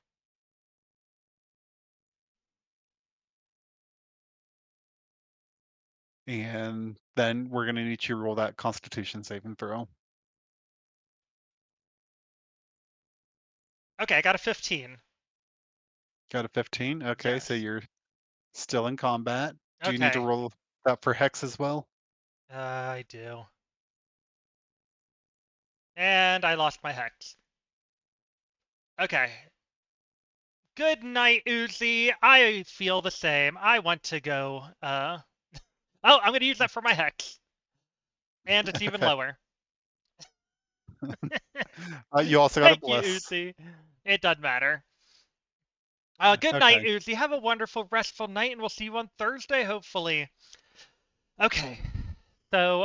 And then we're going to need you to roll that Constitution saving throw. Okay, I got a 15. Got a 15. Okay, so Yes. you're still in combat. Do you need to Okay, roll that for Hex as well? I do. And I lost my hex. Okay. Good night, Uzi. I feel the same. I want to go, Oh, I'm gonna use that for my hex. And it's even Okay. lower. You also got a Thank you, bless. Uzi. It doesn't matter. Good night, Okay. Uzi. Have a wonderful, restful night, and we'll see you on Thursday, hopefully. Okay. So,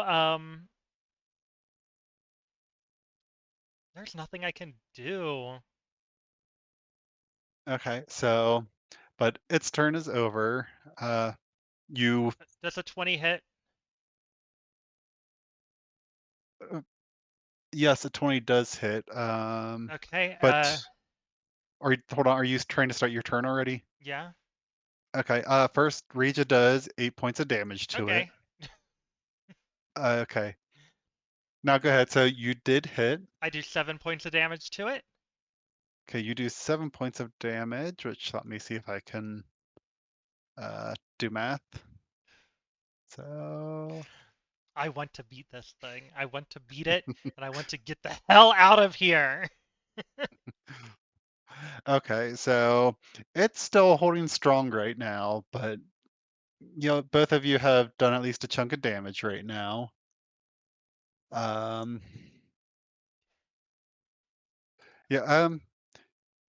there's nothing I can do. Okay. So, but its turn is over. You, Does a 20 hit? uh, yes, a 20 does hit. Okay, But hold on, are you trying to start your turn already? yeah. Okay. First, Regia does 8 points of damage to it. Okay. Okay. Now go ahead. So you did hit. I do 7 points of damage to it. Okay, you do 7 points of damage, which let me see if I can do math. So, I want to beat this thing. I want to beat it, and I want to get the hell out of here. okay, so it's still holding strong right now, but both of you have done at least a chunk of damage right now. Um, yeah,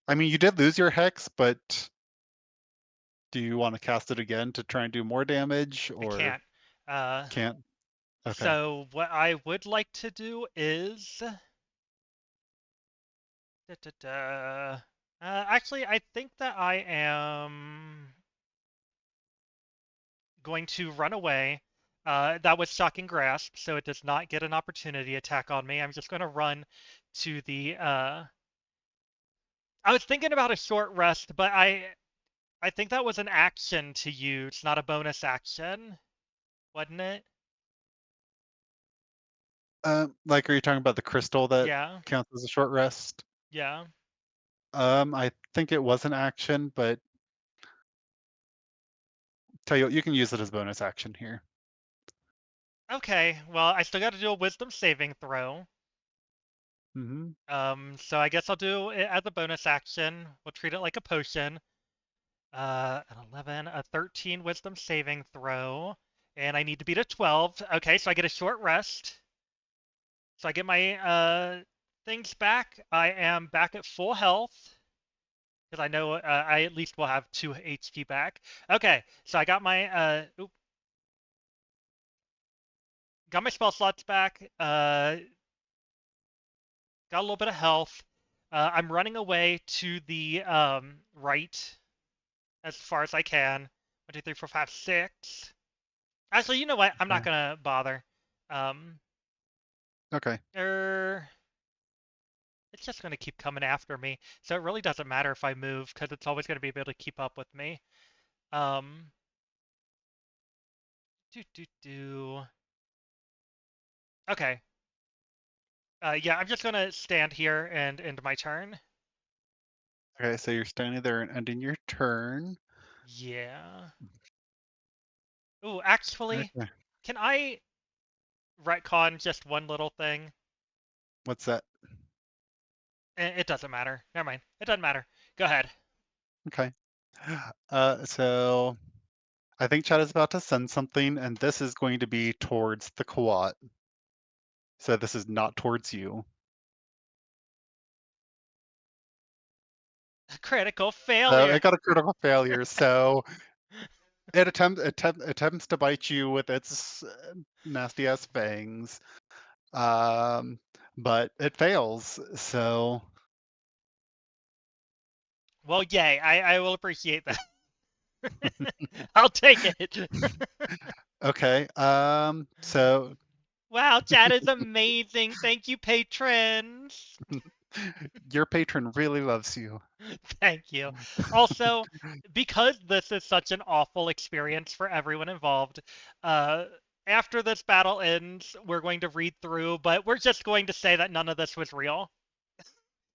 I mean, you did lose your hex, but do you want to cast it again to try and do more damage, I or can't. Uh, can't? Okay, so what I would like to do is, da, da, da. Actually, I think that I am going to run away. That was Shocking Grasp, so it does not get an opportunity attack on me. I'm just going to run to the. I was thinking about a short rest, but I think that was an action to use, not a bonus action, wasn't it? Like, are you talking about the crystal that Yeah, counts as a short rest? yeah. I think it was an action, but tell you what, you can use it as bonus action here. Okay, well, I still got to do a wisdom saving throw. Hmm. So I guess I'll do it as a bonus action. We'll treat it like a potion. An 11, a 13 wisdom saving throw, and I need to beat a 12. Okay, so I get a short rest. So I get my things back. I am back at full health because I know I at least will have 2 HP back. Okay, so I got my spell slots back. Got a little bit of health. I'm running away to the right as far as I can. 1, 2, 3, 4, 5, 6. Actually, you know what? I'm not Okay. gonna bother. Um, Okay. er, it's just gonna keep coming after me, so it really doesn't matter if I move because it's always gonna be able to keep up with me. Um, do do do. Okay. Yeah, I'm just gonna stand here and end my turn. Okay, so you're standing there and ending your turn. Yeah. Ooh, actually, Okay. can I retcon just one little thing? What's that? It doesn't matter. Never mind. It doesn't matter. Go ahead. Okay. So I think Chad is about to send something, and this is going to be towards the Quat. So this is not towards you. Critical So failure. it got a critical failure. So it attempts to bite you with its nasty ass fangs, um, but it fails. So Well, yay. I will appreciate that. I'll take it. okay. So Wow, chat is amazing. Thank you, patrons. your patron really loves you. Thank you. Also, because this is such an awful experience for everyone involved, uh, after this battle ends, we're going to read through, but we're just going to say that none of this was real.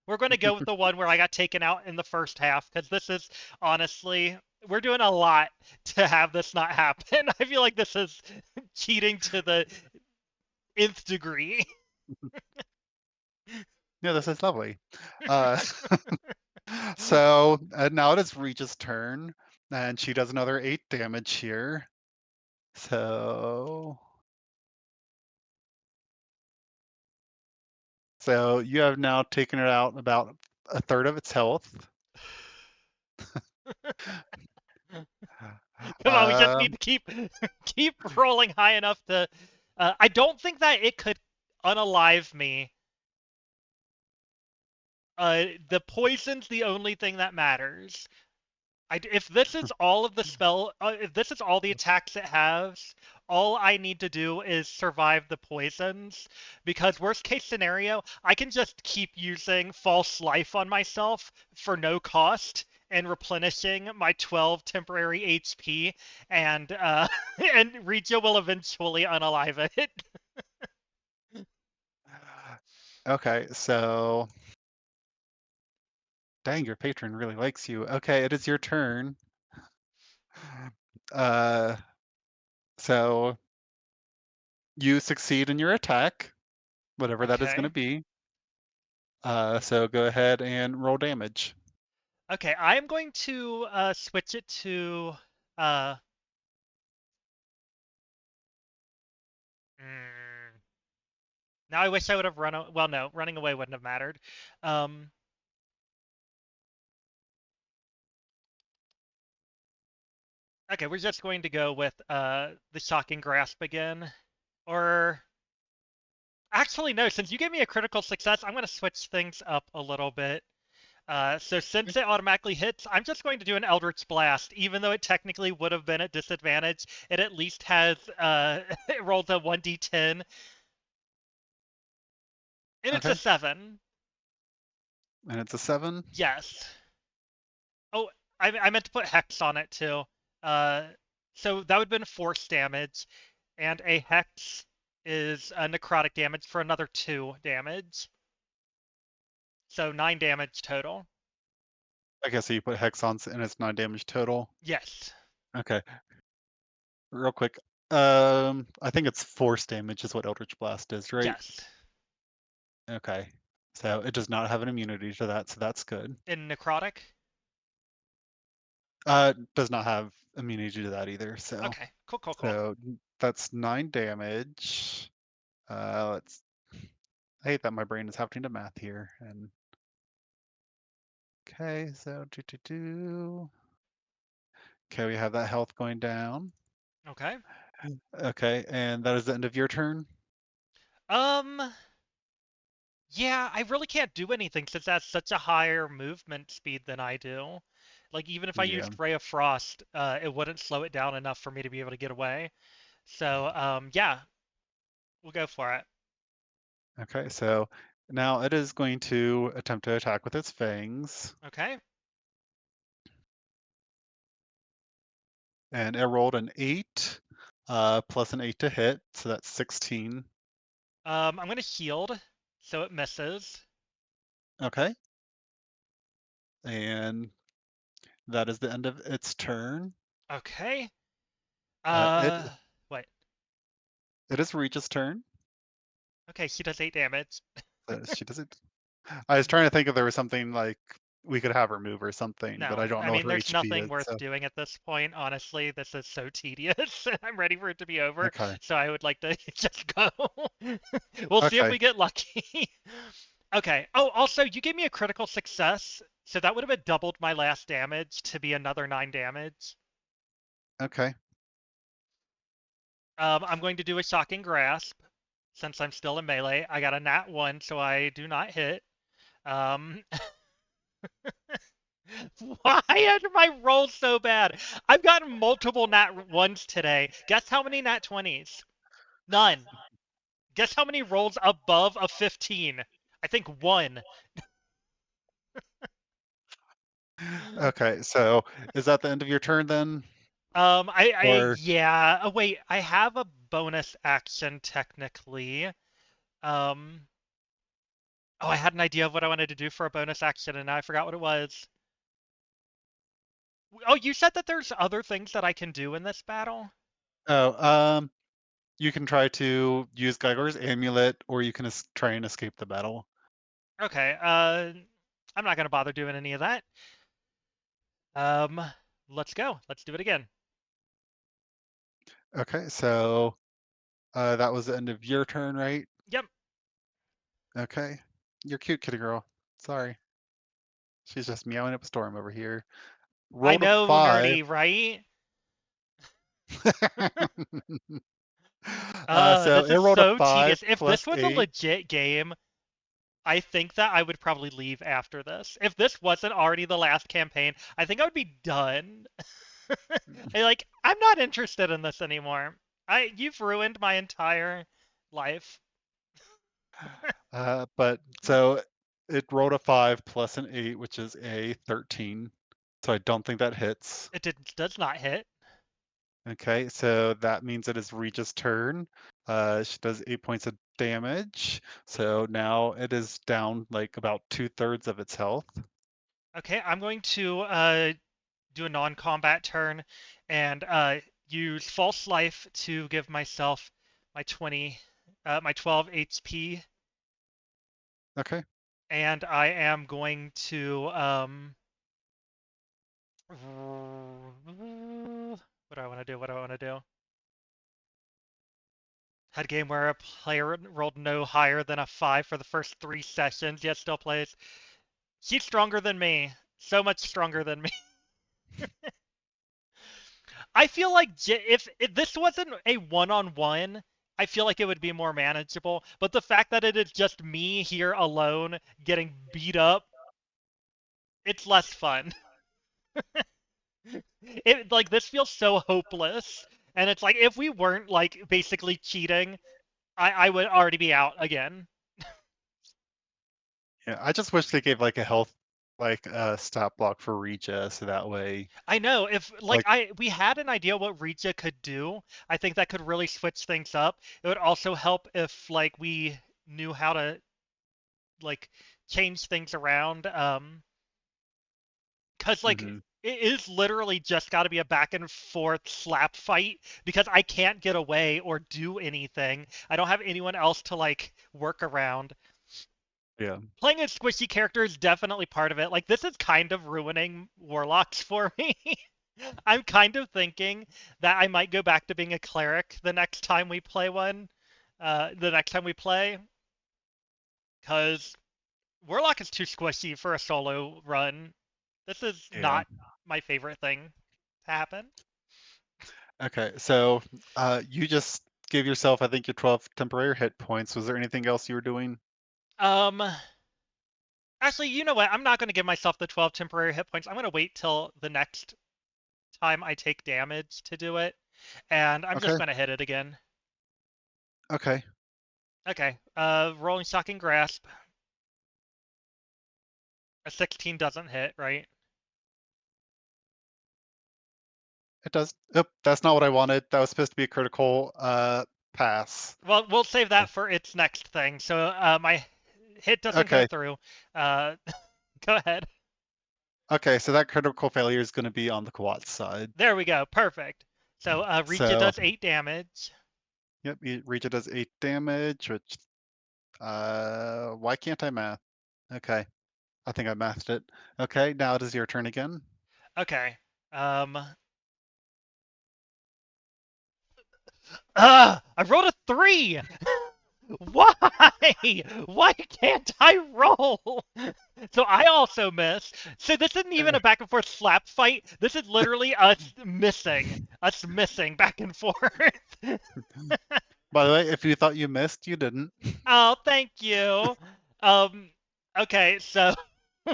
We're going to go with the one where I got taken out in the first half, because this is honestly, we're doing a lot to have this not happen. I feel like this is cheating to the nth degree. Yeah, this is lovely. Uh, so now it is Regis' turn, and she does another 8 damage here. So, so you have now taken it out about a third of its health. Come on, we just need Um, to keep rolling high enough to. I don't think that it could unalive me. The poison's the only thing that matters. If this is all of the if this is all the attacks it has, all I need to do is survive the poisons. Because worst case scenario, I can just keep using false life on myself for no cost and replenishing my 12 temporary HP, and and Regia will eventually unalive it. okay, so dang, your patron really likes you. Okay, it is your turn. Uh, so you succeed in your attack, whatever that is going to Okay. be. So go ahead and roll damage. Okay, I am going to switch it to uh mm, now I wish I would have well, no, running away wouldn't have mattered. Um, okay, we're just going to go with the shocking grasp again. Or actually no, since you gave me a critical success, I'm going to switch things up a little bit. So since it automatically hits, I'm just going to do an Eldritch Blast, even though it technically would have been at disadvantage. It at least has it rolled a 1d10, and it's a Okay, 7. and it's a 7. Yes. Oh, I meant to put hex on it too. Uh, so that would have been force damage, and a hex is a necrotic damage for another 2 damage. So 9 damage total. Okay, so you put Hex on and it's 9 damage total. Yes. Okay, real quick. I think it's force damage is what Eldritch Blast is, right? Yes. Okay. So it does not have an immunity to that, so that's good. In necrotic? Does not have immunity to that either, so Okay. Cool, cool, cool. so that's 9 damage. Let's I hate that my brain is having to math here. And okay, so do. Okay, we have that health going down. Okay. Okay, and that is the end of your turn. Um, yeah, I really can't do anything since that's such a higher movement speed than I do. Like, even if I Yeah. used Ray of Frost, it wouldn't slow it down enough for me to be able to get away. So, yeah, we'll go for it. Okay, so now it is going to attempt to attack with its fangs, Okay. and it rolled an 8, plus an 8 to hit, so that's 16. I'm gonna shield, so it misses. Okay, and that is the end of its turn. Okay. Uh, it Uh, what? it is Regis' turn. Okay, she does 8 damage. She doesn't. I was trying to think if there was something like we could have her move or something, but No, I don't I know what mean, her there's HP nothing is. worth So doing at this point. Honestly, this is so tedious. I'm ready for it to be over, okay, so I would like to just go. We'll see if okay, we get lucky. Okay. Oh, also, you gave me a critical success, so that would have doubled my last damage to be another 9 damage. okay. I'm going to do a shocking grasp since I'm still in melee. I got a nat 1, so I do not hit. Um, Why are my rolls so bad? I've gotten multiple nat ones today. Guess how many nat 20s? None. Guess how many rolls above a 15? I think one. Okay, so is that the end of your turn then? Or Yeah. Oh, wait, I have a bonus action technically. Um, oh, I had an idea of what I wanted to do for a bonus action, and now I forgot what it was. Oh, you said that there's other things that I can do in this battle? oh, you can try to use Geiger's amulet, or you can try and escape the battle. Okay, I'm not gonna bother doing any of that. Um, let's go. Let's do it again. Okay, so that was the end of your turn, right? Yep. Okay, you're cute, kitty girl. Sorry, she's just meowing up a storm over here. I Rolled a know, 5. nerdy, right? So This it is rolled a so 5 tedious. If plus this was a 8. legit game, I think that I would probably leave after this. If this wasn't already the last campaign, I think I would be done. I'm not interested in this anymore. You've ruined my entire life. But so it rolled a 5 plus an 8, which is a 13. So I don't think that hits. Does not hit. Okay, so that means it is Regis' turn. She does 8 points of damage. So now it is down like about 2/3 of its health. Okay, I'm going to do a non-combat turn and use false life to give myself my 12 HP, Okay. and I am going to what do I want to do? What do I want to do? Had a game where a player rolled no higher than a 5 for the first 3 sessions, yet still plays. He's stronger than me. So much stronger than me. I feel like if this wasn't a one-on-one, I feel like it would be more manageable. But the fact that it is just me here alone getting beat up, it's less fun. It like this feels so hopeless. And it's like if we weren't like basically cheating, I would already be out again. Yeah, I just wish they gave like a health like a stat block for Regia, so that way, I know if like like, we had an idea what Regia could do. I think that could really switch things up. It would also help if like we knew how to like change things around. Because like hmm it is literally just got to be a back and forth slap fight because I can't get away or do anything. I don't have anyone else to like work around. yeah, Playing a squishy character is definitely part of it. Like this is kind of ruining warlocks for me. I'm kind of thinking that I might go back to being a cleric the next time we play one. The next time we play, because warlock is too squishy for a solo run. This is yeah. not my favorite thing to happen. Okay, so you just gave yourself, I think, your 12 temporary hit points. Was there anything else you were doing? Um, Actually, you know what? I'm not going to give myself the 12 temporary hit points. I'm going to wait till the next time I take damage to do it, and I'm just Okay, going to hit it again. okay, Okay. Rolling shocking grasp. A 16 doesn't hit, right? it does. Yep, that's not what I wanted. That was supposed to be a critical pass. Well, we'll save that for its next thing. So my hit doesn't go Okay, through. Uh, Go ahead. okay, so that critical failure is going to be on the Quat side. There we go. Perfect. So Regia So, does 8 damage. yep, Regia does 8 damage, which, why can't I math? Okay, I think I mathed it. Okay, now it is your turn again. Okay. Um. I rolled a 3. Why? Why can't I roll? So I also miss. So this isn't even Uh, a back and forth slap fight. This is literally us missing back and forth. By the way, if you thought you missed, you didn't. Oh, thank you. Um, okay, so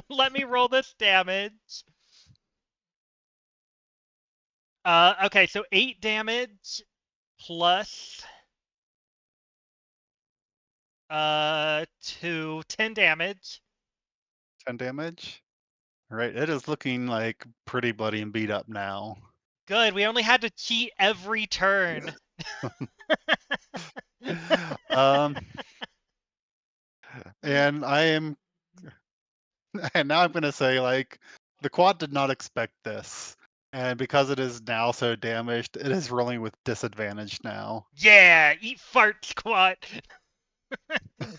let me roll this damage. Okay, so 8 damage plus to 10 damage. 10 damage. All right, it is looking like pretty bloody and beat up now. Good, we only had to cheat every turn. Um, and I am, and now I'm gonna say like the quad did not expect this, and because it is now so damaged, it is rolling with disadvantage now. Yeah, eat fart squat.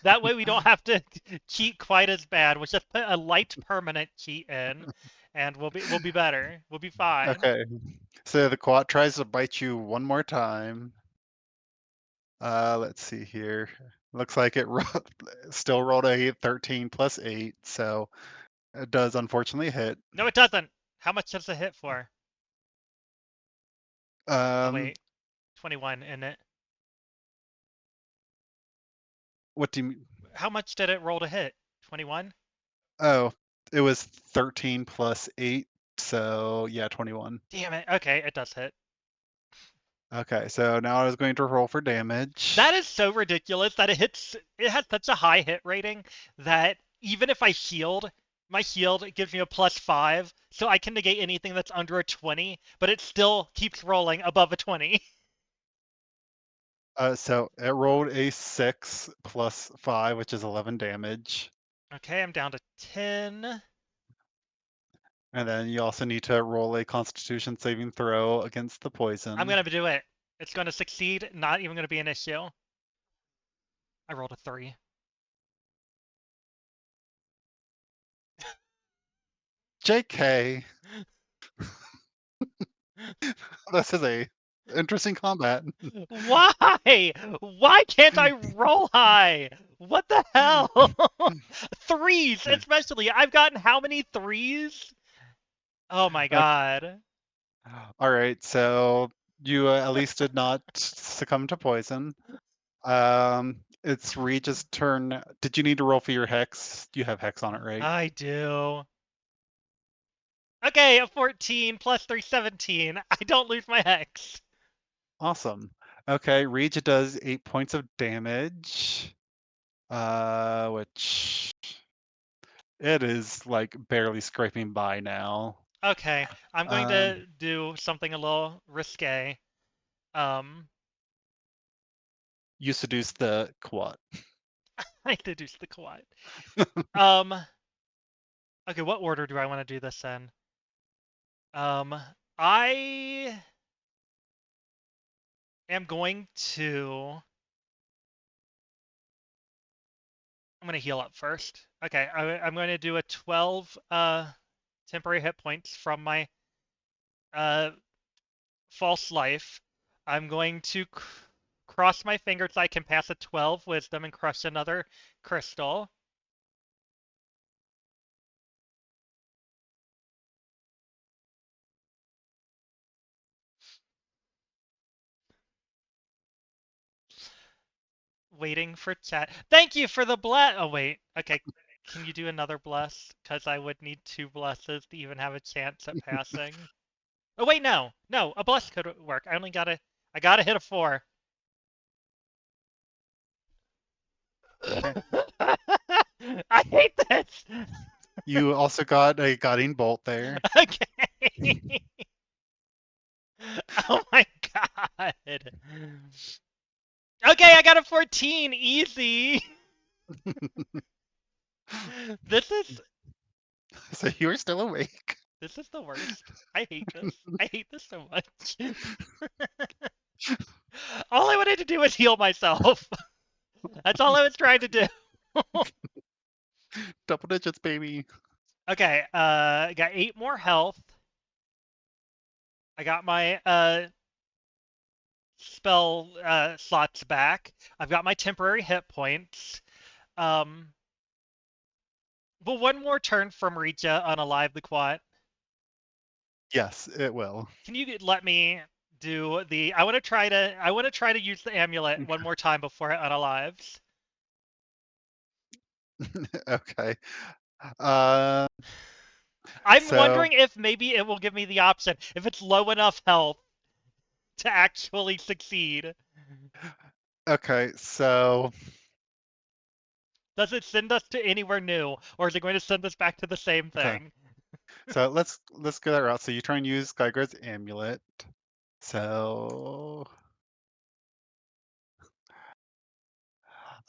That way we don't have to cheat quite as bad. We'll just put a light permanent cheat in, and we'll be better. We'll be fine. Okay, so the quad tries to bite you one more time. Let's see here. Looks like still rolled a 13 plus 8, so it does unfortunately hit. No, it doesn't. How much does it hit for? Oh Um, wait, 21 in it. what do you mean? How much did it roll to hit? 21? Oh, it was 13 plus 8, so yeah, 21. Damn it. Okay, it does hit. Okay, so now I was going to roll for damage. That is so ridiculous that it has such a high hit rating that even if I shield, my shield gives me a +5, so I can negate anything that's under a 20, but it still keeps rolling above a 20. So it rolled a 6 plus 5, which is 11 damage. Okay, I'm down to 10. And then you also need to roll a Constitution saving throw against the I'm poison. gonna do it. It's gonna succeed, not even gonna be an issue. I rolled a 3. JK, this is a interesting combat. Why? Why can't I roll high? What the hell? Threes, especially. I've gotten how many threes? Oh my god. All right, so you at least did not succumb to poison. It's Regis' turn. Did you need to roll for your hex? You have hex on it, right? I do. Okay, a 14 plus 3, 17. I don't lose my hex. Awesome. Okay, Regis does 8 points of damage, which It is like barely scraping by now. Okay, I'm going Um, to do something a little risque. Um, you seduce the Quat. I deduced the Kawhi. Um, okay, what order do I want to do this in? Um, I am going to. I'm going to heal up first. Okay, I'm going to do a 12 temporary hit points from my uh false life. I'm going to cross my fingers so I can pass a 12 wisdom and crush another crystal. Waiting for chat. Thank you for the bless. Oh, wait. Okay. Can you do another bless? Because I would need 2 blesses to even have a chance at passing. Oh, wait, no. No, a bless could work. I gotta hit a 4. Okay. I hate this. You also got a guiding bolt there. Okay. Oh my god. Okay, I got a 14. Easy. This is So you are still awake. this is the worst. I hate this. I hate this so much. All I wanted to do was heal myself. That's all I was trying to do. Double digits, baby. Okay, I got 8 more health. I got my spell slots back. I've got my temporary hit points. Um, but one more turn from Richa unalive the Quat. Yes, it will. Can you let me do the? I want to try to use the amulet one more time before it unalives. Okay. Uh, I'm so wondering if maybe it will give me the option if it's low enough health to actually succeed. okay, so Does it send us to anywhere new, or is it going to send us back to the same okay. thing? So let's go that route. So you try and use Geiger's amulet. So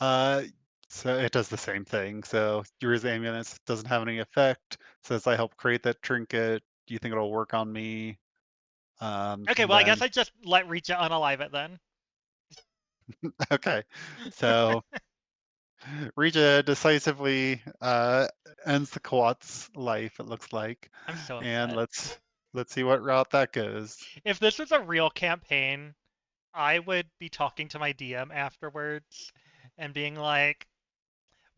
uh so it does the same thing. So yours amulet doesn't have any effect. Says I help create that trinket. Do you think it'll work on me? Okay, And well I guess then I just let Reacha unalive it then. okay. So Rija decisively ends the Kawat's life, it looks like. I'm so And upset. let's see what route that goes. If this was a real campaign, I would be talking to my DM afterwards and being like,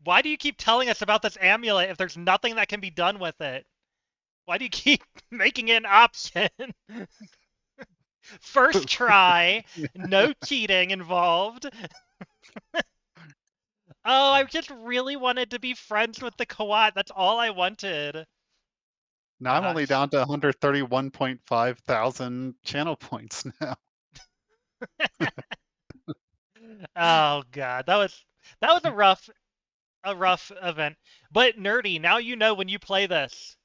"Why do you keep telling us about this amulet if there's nothing that can be done with it? Why do you keep making it an option?" First try, no cheating involved. Oh, I just really wanted to be friends with the Kawat. That's all I wanted. Now I'm only Gosh. down to 131.5 thousand channel points now. Oh god, that was a rough event. But nerdy, now you know when you play this.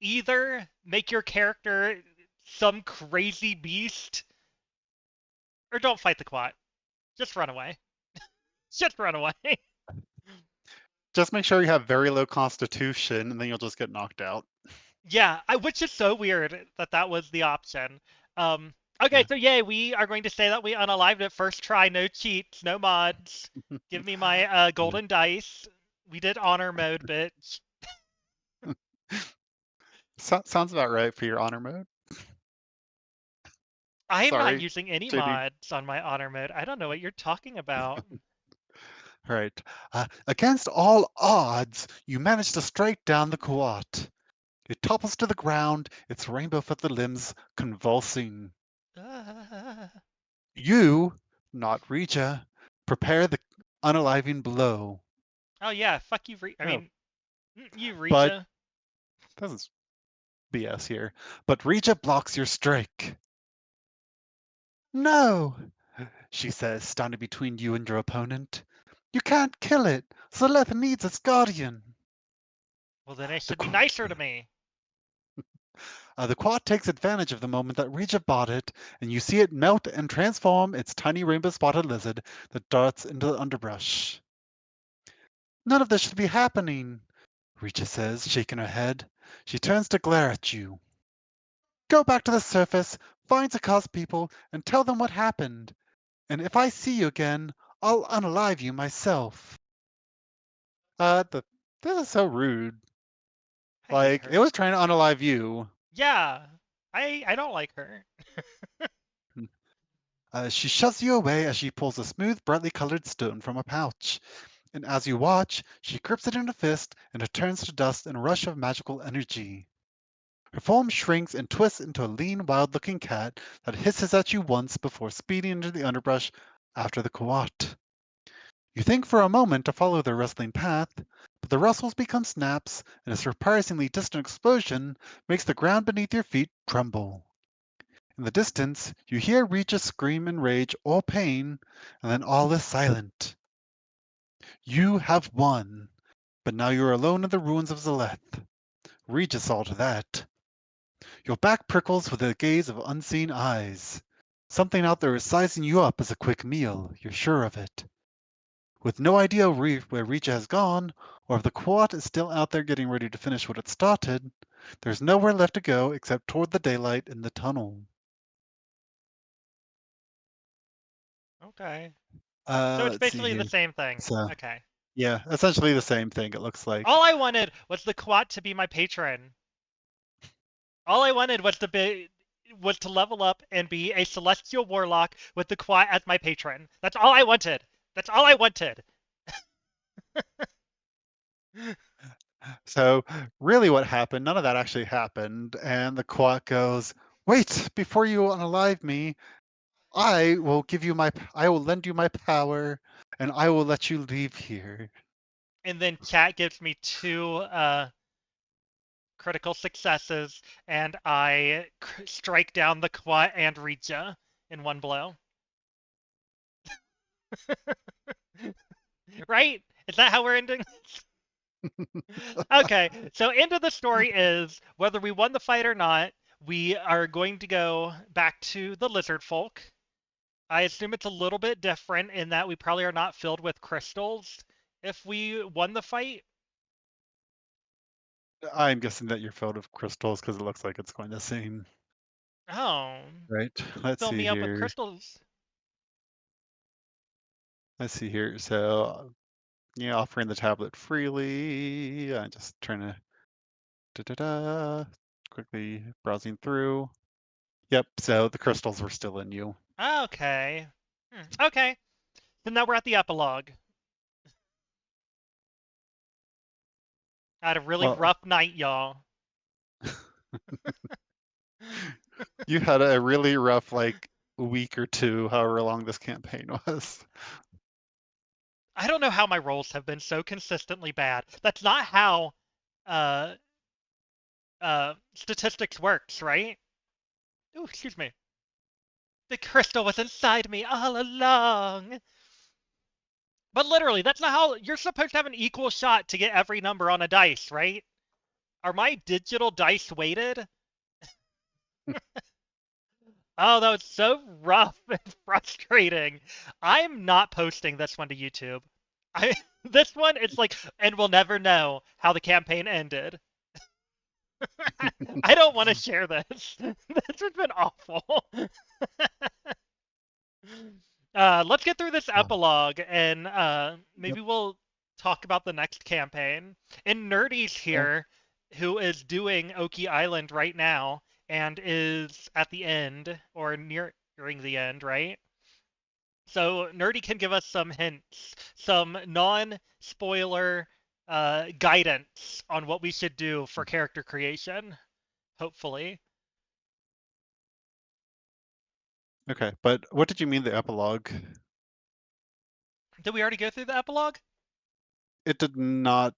Either make your character some crazy beast, or don't fight the Quat. Just run away. Just run away. Just make sure you have very low constitution and then you'll just get knocked out. Yeah, which is so weird that that was the option. Um, okay, Yeah. so yay, we are going to say that we unalived it first try, no cheats, no mods. Give me my Yeah. golden dice. We did honor mode, bitch. Sounds about right for your honor mode. I am not Sorry, using any JD. mods on my honor mode. I don't know what you're talking about. All right. Against all odds, you manage to strike down the Kuat. It topples to the ground, its rainbow-feathered limbs convulsing. You, not Rija, prepare the unaliving blow. Oh yeah, fuck you. I Oh, mean, you but Rija. this is BS here. But Rija blocks your strike. No, she says, standing between you and your opponent. You can't kill it. Zaleth needs its guardian. Well, then it The, should be qu- nicer to me. the quad takes advantage of the moment that Regia bought it, and you see it melt and transform its tiny rainbow spotted lizard that darts into the underbrush. None of this should be happening, Regia says, shaking her head. She turns to glare at you. Go back to the surface, find the cause people, and tell them what happened. And if I see you again, I'll unalive you myself. Uh, the, this is so rude. I hate Like, it her. was trying to unalive you. Yeah, I don't like her. She shoves you away as she pulls a smooth, brightly colored stone from a pouch. And as you watch, she grips it in a fist and it turns to dust in a rush of magical energy. Her form shrinks and twists into a lean, wild looking cat that hisses at you once before speeding into the underbrush after the Quat. You think for a moment to follow their rustling path, but the rustles become snaps, and a surprisingly distant explosion makes the ground beneath your feet tremble. In the distance, you hear Regis scream in rage or pain, and then all is silent. You have won, but now you are alone in the ruins of Zaleth. Regis saw to that. Your back prickles with the gaze of unseen eyes. Something out there is sizing you up as a quick meal, you're sure of it. With no idea where Reacha has gone, or if the quad is still out there getting ready to finish what it started, there's nowhere left to go except toward the daylight in the tunnel. Okay. So it's Let's see basically the here. same thing. So, Okay. yeah, essentially the same thing, it looks like. All I wanted was the Quat to be my patron. All I wanted was to level up and be a celestial warlock with the Quat as my patron. That's all I wanted. That's all I wanted. So, really, what happened, none of that actually happened. And the quack goes, wait, before you unalive me, I will lend you my power, and I will let you leave here. And then chat gives me two critical successes, and I strike down the Quat and Regia in one blow. Right? Is that how we're ending? Okay, so end of the story is whether we won the fight or not, we are going to go back to the lizard folk. I assume it's a little bit different in that we probably are not filled with crystals if we won the fight. I'm guessing that you're filled with crystals because it looks like it's going the same. Oh, Right. Let's fill see me up with here. crystals. Let's see here. So, yeah, offering the tablet freely. I'm just trying to quickly browsing through. Yep. So the crystals were still in you. Okay. Okay. So now we're at the epilogue. I had a really Well, rough night, y'all. you had a really rough like week or two, however long this campaign was. I don't know how my rolls have been so consistently bad. That's not how uh statistics works, right? Ooh, excuse me. The crystal was inside me all along. But literally, that's not how you're supposed to have an equal shot to get every number on a dice, right? Are my digital dice weighted? Oh, that was so rough and frustrating. I'm not posting this one to YouTube. I this one it's like and we'll never know how the campaign ended. I don't want to share this. This has been awful. Let's get through this Oh, epilogue and yep. maybe we'll talk about the next campaign. And Nerdy's Yeah. here, who is doing Oki Island right now and is at the end or nearing the end, right? So Nerdy can give us some hints, some non-spoiler guidance on what we should do for character creation. Hopefully. Okay. But what did you mean the epilogue? Did we already go through the epilogue? It did not.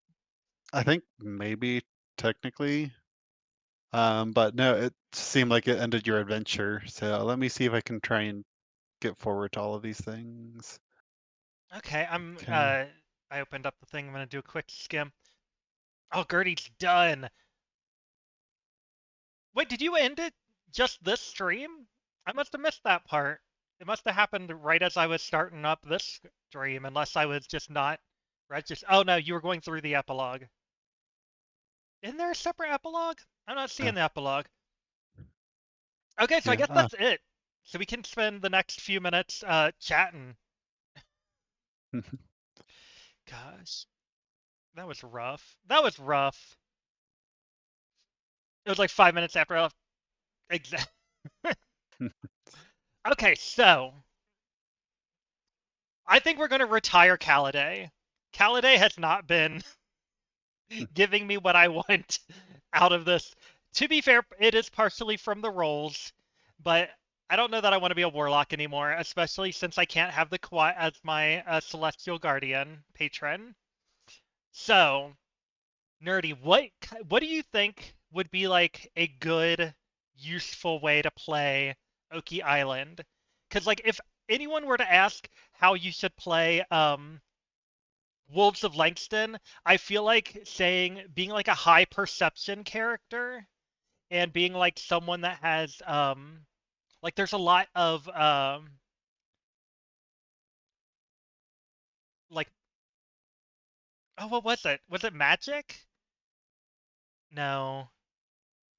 I think maybe technically. But no, it seemed like it ended your adventure. So let me see if I can try and get forward to all of these things. Okay, Okay. I opened up the thing. I'm gonna do a quick skim. Oh, Gertie's done. Wait, did you end it just this stream? I must have missed that part. It must have happened right as I was starting up this stream, unless I was just not registered. Oh no, you were going through the epilogue. Isn't there a separate epilogue? I'm not Uh, seeing the epilogue. Okay, so I yeah. guess that's it. So we can spend the next few minutes chatting. Gosh, that was rough. That was rough. It was like 5 minutes after I left. Exactly. Okay, so I think we're going to retire Caliday. Caliday has not been giving me what I want out of this. To be fair, it is partially from the rolls, but I don't know that I want to be a warlock anymore, especially since I can't have the Kawhi as my celestial guardian patron. So, Nerdy, what do you think would be like a good, useful way to play Oki Island? Because like if anyone were to ask how you should play Wolves of Langston, I feel like saying being like a high perception character and being like someone that has like there's a lot of like oh what was it? Was it magic? No.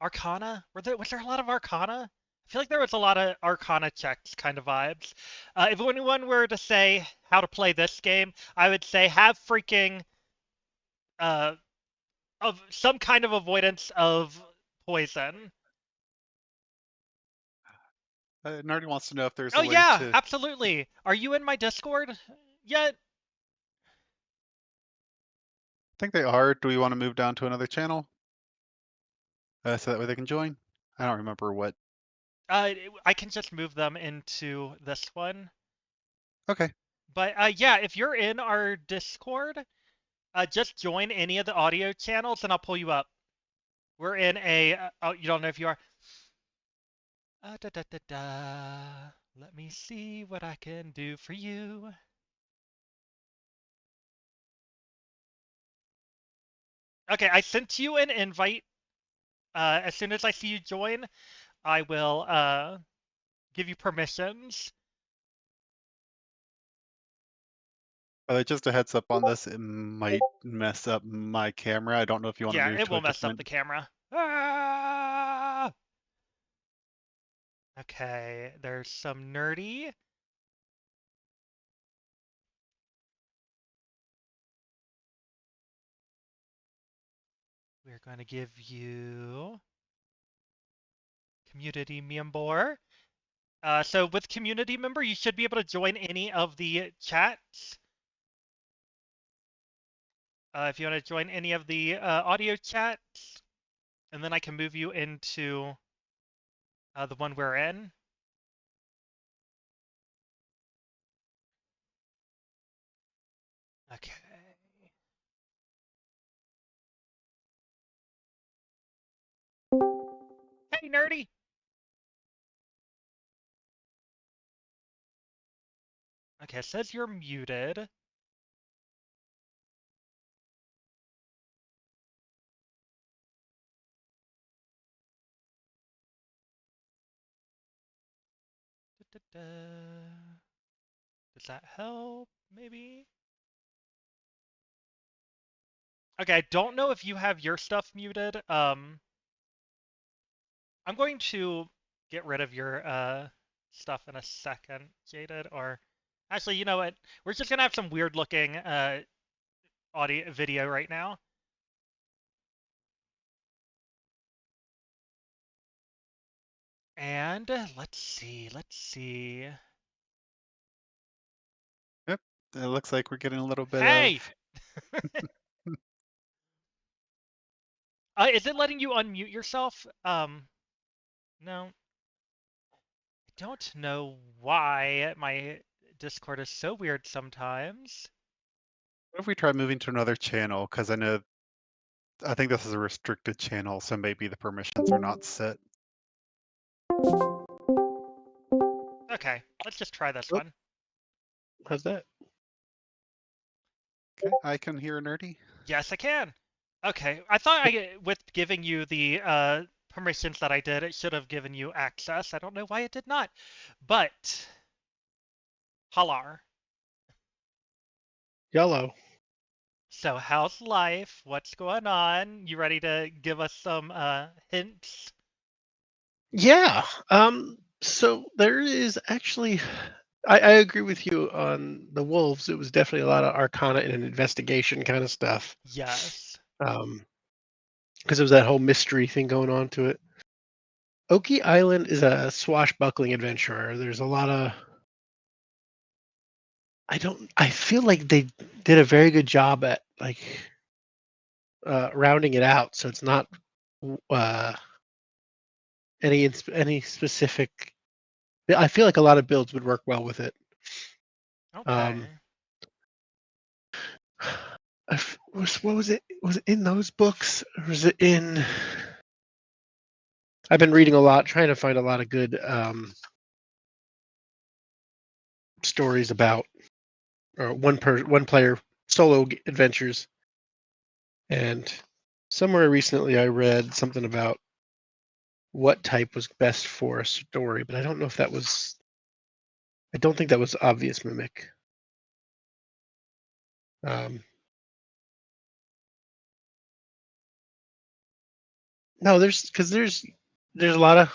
Arcana? Was there a lot of Arcana? I feel like there was a lot of Arcana checks kind of vibes. If anyone were to say how to play this game, I would say have freaking uh of some kind of avoidance of poison. Nardi wants to know if there's Oh a way yeah, to. absolutely. Are you in my Discord yet? I think they are. Do we want to move down to another channel so that way they can join? I don't remember what. I can just move them into this one. Okay. But yeah, if you're in our Discord, just join any of the audio channels and I'll pull you up. We're in a. Oh, you don't know if you are. Da, da, da, da. Let me see what I can do for you. Okay, I sent you an invite. As soon as I see you join, I will give you permissions. Just a heads up on this, it might mess up my camera. I don't know if you want to Yeah, move it to a will mess up different. the camera. Ah! Okay, there's some nerdy. We're going to give you community member. So with community member, you should be able to join any of the chats. If you want to join any of the audio chats, and then I can move you into the one we're in. Okay. Hey, nerdy. Okay, it says you're muted. Da, da, da. Does that help? Maybe. Okay, I don't know if you have your stuff muted. I'm going to get rid of your stuff in a second, Jaded. Or actually, you know what? We're just gonna have some weird looking audio video right now. And let's see, let's see. Yep. It looks like we're getting a little bit Hey, of. is it letting you unmute yourself? No. I don't know why my Discord is so weird sometimes. What if we try moving to another channel? Because I think this is a restricted channel, so maybe the permissions are not set. Okay, let's just try this Oh. one. How's that? Okay, I can hear Nerdy. Yes, I can. Okay, I thought with giving you the permissions that I did, it should have given you access. I don't know why it did not. But, Halar, Yellow. so how's life? What's going on? You ready to give us some hints? Yeah. So there is actually, I agree with you on the wolves. It was definitely a lot of arcana and investigation kind of stuff. Yes. Because there was that whole mystery thing going on to it. Oki Island is a swashbuckling adventurer. There's a lot of I feel like they did a very good job at like rounding it out, so it's not uh any specific. I feel like a lot of builds would work well with it. Um, Okay. what was it? Was it in those books, or was it in? I've been reading a lot, trying to find a lot of good stories about or one player solo adventures. And somewhere recently, I read something about what type was best for a story, but I don't know if that was. I don't think that was obvious mimic. Um, no, there's a lot of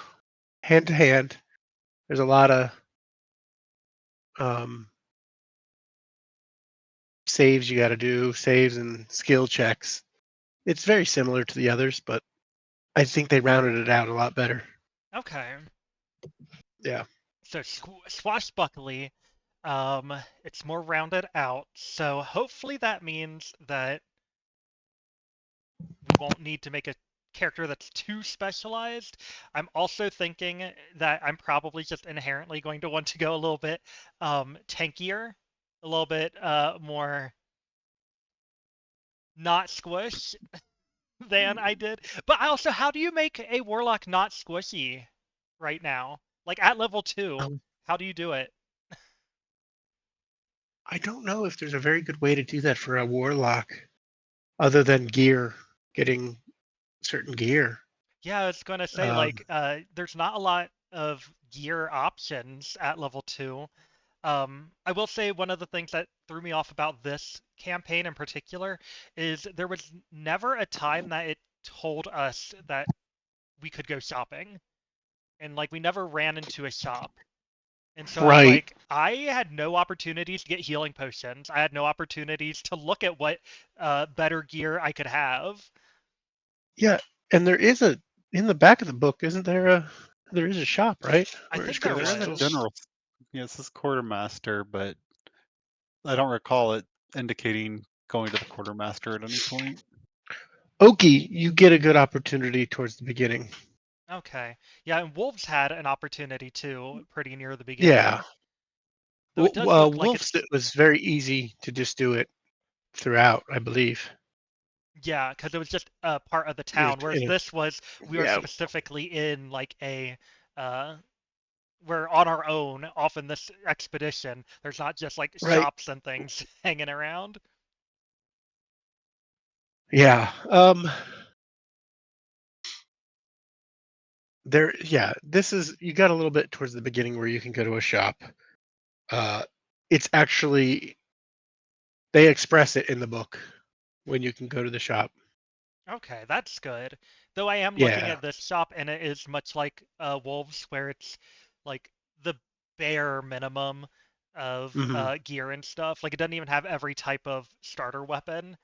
hand to hand. There's a lot of um, saves you got to do, saves and skill checks. It's very similar to the others, but I think they rounded it out a lot better. Okay. Yeah. So swashbuckly, it's more rounded out. So hopefully that means that we won't need to make a character that's too specialized. I'm also thinking that I'm probably just inherently going to want to go a little bit tankier, a little bit more not squish than I did. But also, how do you make a warlock not squishy right now? Like at level 2, Um, how do you do it? I don't know if there's a very good way to do that for a warlock other than gear, getting certain gear. Yeah, I was gonna say Um, like there's not a lot of gear options at level 2. I will say one of the things that threw me off about this campaign in particular is there was never a time that it told us that we could go shopping. And like we never ran into a shop. And so I was right. like, I had no opportunities to get healing potions. I had no opportunities to look at what better gear I could have. Yeah, and there is a in the back of the book, isn't there there is a shop, right? I Or think Yeah, there there's there is a still was. general. Yeah, it says quartermaster, but I don't recall it indicating going to the quartermaster at any point. Oki, you get a good opportunity towards the beginning. Okay. Yeah, and wolves had an opportunity too, pretty near the Yeah. beginning. Though it does look like Wolf's it's it was very easy to just do it throughout, I believe. yeah, because it was just a part of the There's town, whereas in a, this was we are yeah, specifically in like a uh we're on our own off in this expedition. There's not just like right. shops and things hanging around. Yeah. There yeah, this is you got a little bit towards the beginning where you can go to a shop. Uh it's actually they express it in the book when you can go to the shop. Okay, that's good. Though I am looking Yeah. at this shop and it is much like Wolves, where it's like the bare minimum of Hmm. gear and stuff. Like it doesn't even have every type of starter weapon.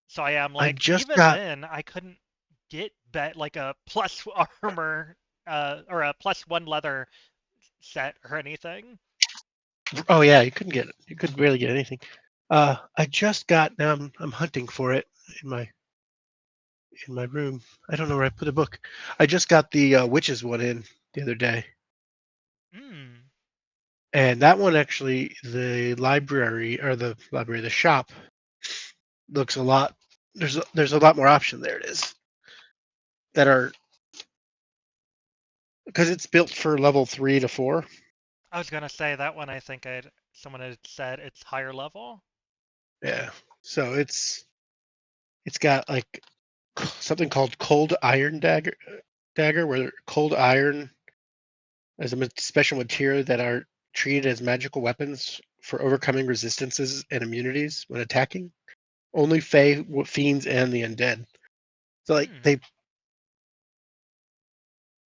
So I am I like, just even got then, I couldn't get bet like a plus armor or a plus one leather set or anything. oh yeah, you couldn't really get anything. I just got now I'm hunting for it in my room. I don't know where I put a book. I just got the witches one in the other day. Hmm. And that one actually the shop looks a lot there's a lot more option there it is that are because it's built for level 3 to 4. I was gonna say that one. I think someone had said it's higher level. Yeah. So it's it's got like something called cold iron dagger, where cold iron is a special material that are treated as magical weapons for overcoming resistances and immunities when attacking. Only Fae, fiends, and the undead. So like Hmm.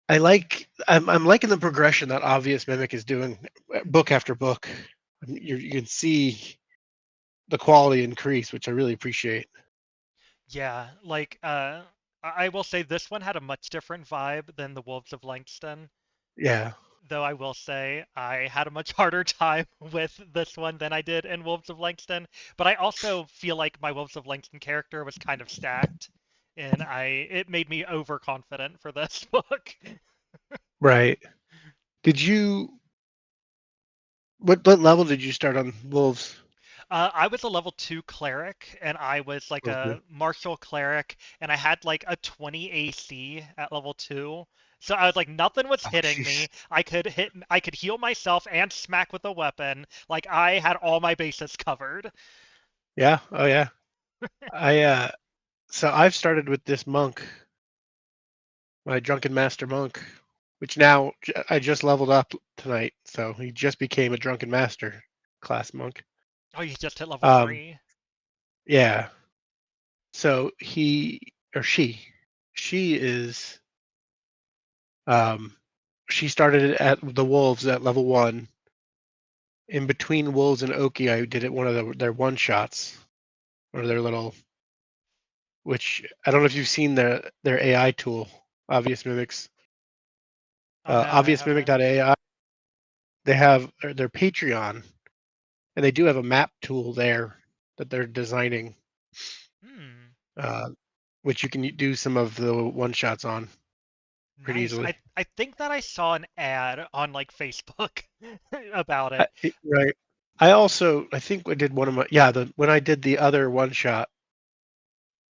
I'm liking the progression that Obvious Mimic is doing, book after book. You can see the quality increase, which I really appreciate. Yeah, like I will say this one had a much different vibe than the Wolves of Langston. Yeah, Though I will say I had a much harder time with this one than I did in Wolves of Langston. But I also feel like my Wolves of Langston character was kind of stacked, and it made me overconfident for this book. right. Did you what level did you start on Wolves? I was a level 2 cleric, and I was like Okay. a martial cleric, and I had like a 20 AC at level 2. So I was like, nothing was Oh, hitting jeez. me. I could heal myself and smack with a weapon. Like I had all my bases covered. Yeah. Oh, yeah. I so I've started with this monk, my drunken master monk, which now I just leveled up tonight, so he just became a drunken master class monk. Oh, you just hit level Um, 3. yeah. So he or she is um she started at the wolves at level 1. In between wolves and Oki, I did it one of their one shots or their little, which I don't know if you've seen their AI tool, Obvious Mimics. Oh no, I haven't. ObviousMimic.ai. They have their Patreon, and they do have a map tool there that they're designing, Hmm. uh, which you can do some of the one shots on pretty Nice. easily. I think that I saw an ad on like Facebook about it. Right. I think I did one of my when I did the other one shot,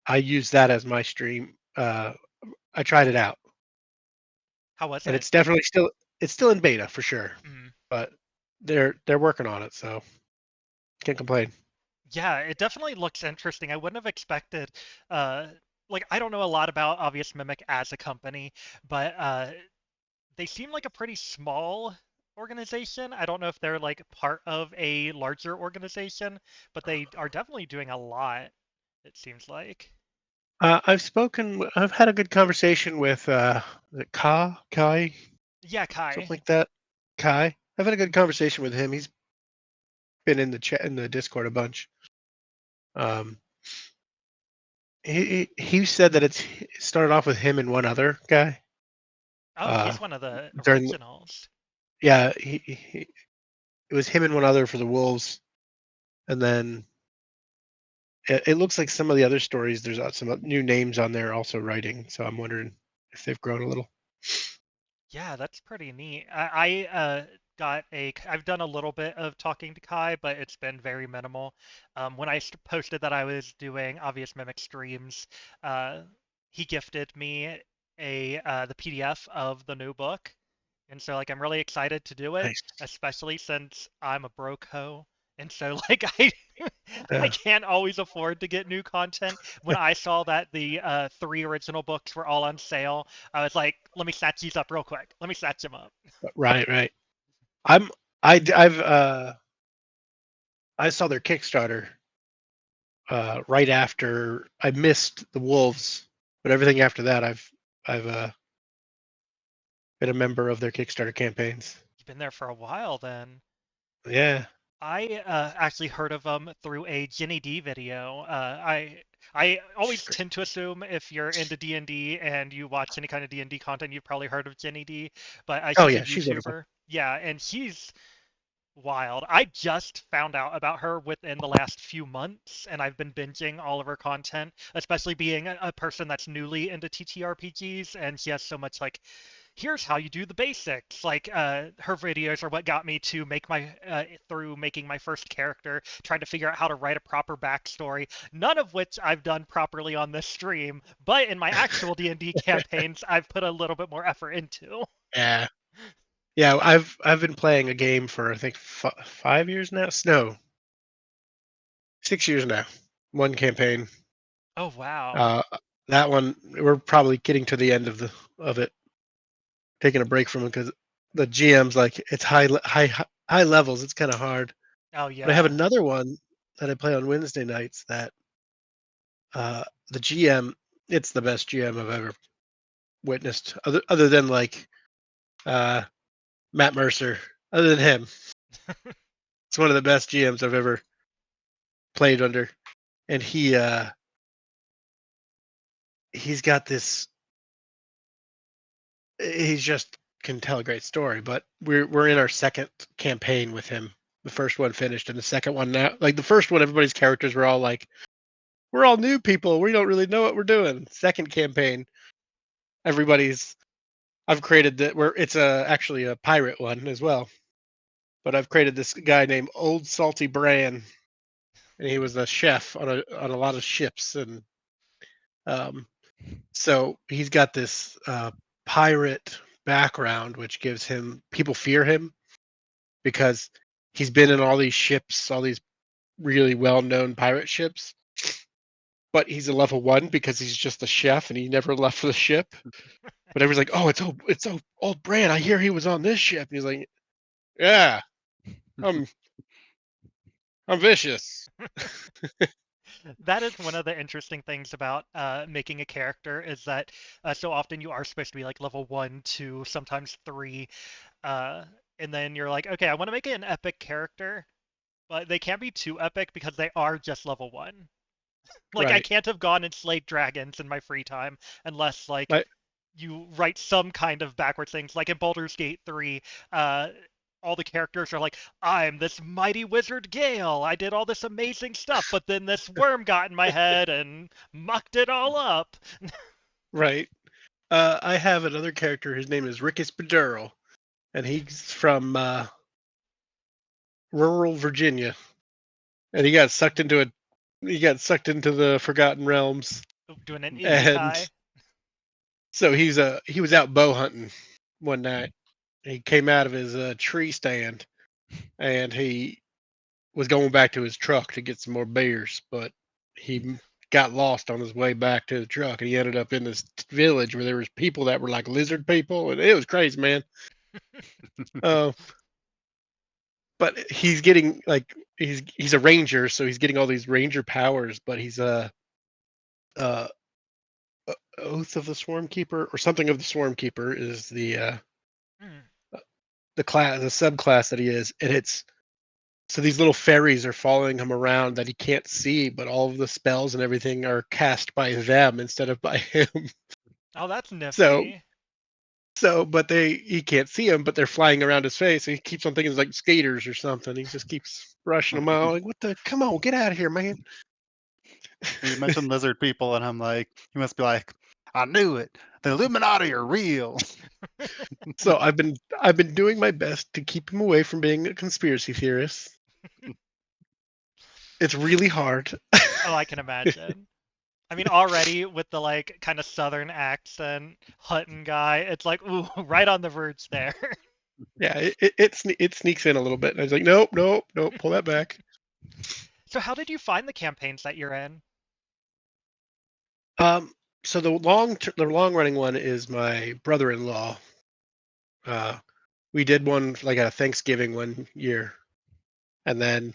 I used that as my stream. I tried it out, How was and it? it's still in beta for sure, Hmm. but they're working on it, so can't complain. Yeah, it definitely looks interesting. I wouldn't have expected, uh, like I don't know a lot about Obvious Mimic as a company, but they seem like a pretty small organization. I don't know if they're like part of a larger organization, but they are definitely doing a lot, it seems like. I've had a good conversation with is it Kai, Yeah, something Kai. like that. Kai. I've had a good conversation with him. He's been in the chat in the Discord a bunch. Um, he said that it started off with him and one other guy. Oh, Uh, he's one of the during originals. yeah, it was him and one other for the Wolves, and then it looks like some of the other stories. There's some new names on there also writing. So I'm wondering if they've grown a little. Yeah, that's pretty neat. I've done a little bit of talking to Kai, but it's been very minimal. When I posted that I was doing Obvious Mimic streams, uh, he gifted me the PDF of the new book, and so like I'm really excited to do it, Nice. especially since I'm a broke hoe, and so like I I Yeah. can't always afford to get new content. When I saw that the 3 original books were all on sale, I was like, let me snatch these up real quick. Let me snatch them up. Right. Right. I'm I've I saw their Kickstarter right after I missed the Wolves, but everything after that I've been a member of their Kickstarter campaigns. You've been there for a while then. Yeah. I actually heard of them through a Ginny D video. I She's always great. tend to assume if you're into D&D and you watch any kind of D&D content, you've probably heard of Ginny D, but Oh she's a yeah, she's wonderful. YouTuber. Yeah, and she's wild. I just found out about her within the last few months, and I've been binging all of her content, especially being a person that's newly into TTRPGs, and she has so much like, here's how you do the basics. Like, her videos are what got me to make through making my first character, trying to figure out how to write a proper backstory, none of which I've done properly on this stream, but in my actual D&D campaigns, I've put a little bit more effort into. Yeah. Yeah, I've been playing a game for I think 5 years now. No, 6 years now. One campaign. Oh wow. That one we're probably getting to the end of it, taking a break from it because the GM's like it's high levels. It's kind of hard. Oh But I have yeah. another one that I play on Wednesday nights that uh, the GM. It's the best GM I've ever witnessed, other than like uh, Matt Mercer. Other than him, it's one of the best GMs I've ever played under, and he's got this. He's just can tell a great story. But we're in our second campaign with him. The first one finished, and the second one now. Like the first one, everybody's characters were all like, "We're all new people. We don't really know what we're doing." Second campaign, everybody's. I've created that where it's actually a pirate one as well. But I've created this guy named Old Salty Bran, and he was a chef on a lot of ships, and um, so he's got this pirate background, which gives him people fear him because he's been in all these ships, all these really well-known pirate ships. But he's a level 1 because he's just a chef and he never left the ship. But everyone's like, "Oh, it's old Bran. I hear he was on this ship." And he's like, "Yeah, I'm I'm vicious." That is one of the interesting things about making a character is that so often you are supposed to be like level 1, 2, sometimes 3, uh, and then you're like, okay, I want to make an epic character, but they can't be too epic because they are just level 1. Like I Right. can't have gone and slayed dragons in my free time unless like My you write some kind of backwards things. Like in Baldur's Gate 3, uh, all the characters are like, I'm this mighty wizard Gale. I did all this amazing stuff, but then this worm got in my head and mucked it all up. right. I have another character. His name is Rickus Badurl, and he's from rural Virginia, and he got sucked into the Forgotten Realms, Doing an and isekai. so he was out bow hunting one night. He came out of his tree stand, and he was going back to his truck to get some more beers, but he got lost on his way back to the truck, and he ended up in this village where there was people that were like lizard people, and it was crazy, man. Uh, but he's getting like he's a ranger, so he's getting all these ranger powers, but he's a uh, oath of the swarm keeper or something of the swarm keeper is Hmm. the class, the subclass that he is, and it's so these little fairies are following him around that he can't see, but all of the spells and everything are cast by them instead of by him. Oh, that's So nifty. but he can't see them, but they're flying around his face. He keeps on thinking it's like skaters or something. He just keeps brushing them out. Like, what the? Come on, get out of here, man! You mentioned lizard people, and I'm like, he must be like, I knew it. The Illuminati are real. So I've been doing my best to keep him away from being a conspiracy theorist. It's really hard. Oh, I can imagine. I mean, already with the like kind of southern accent Hutton guy, it's like, ooh, right on the verge there. Yeah, it sneaks in a little bit. And I was like, nope, pull that back. So how did you find the campaigns that you're in? Um, so the long running one is my brother-in-law. Uh, we did one like at a Thanksgiving one year, and then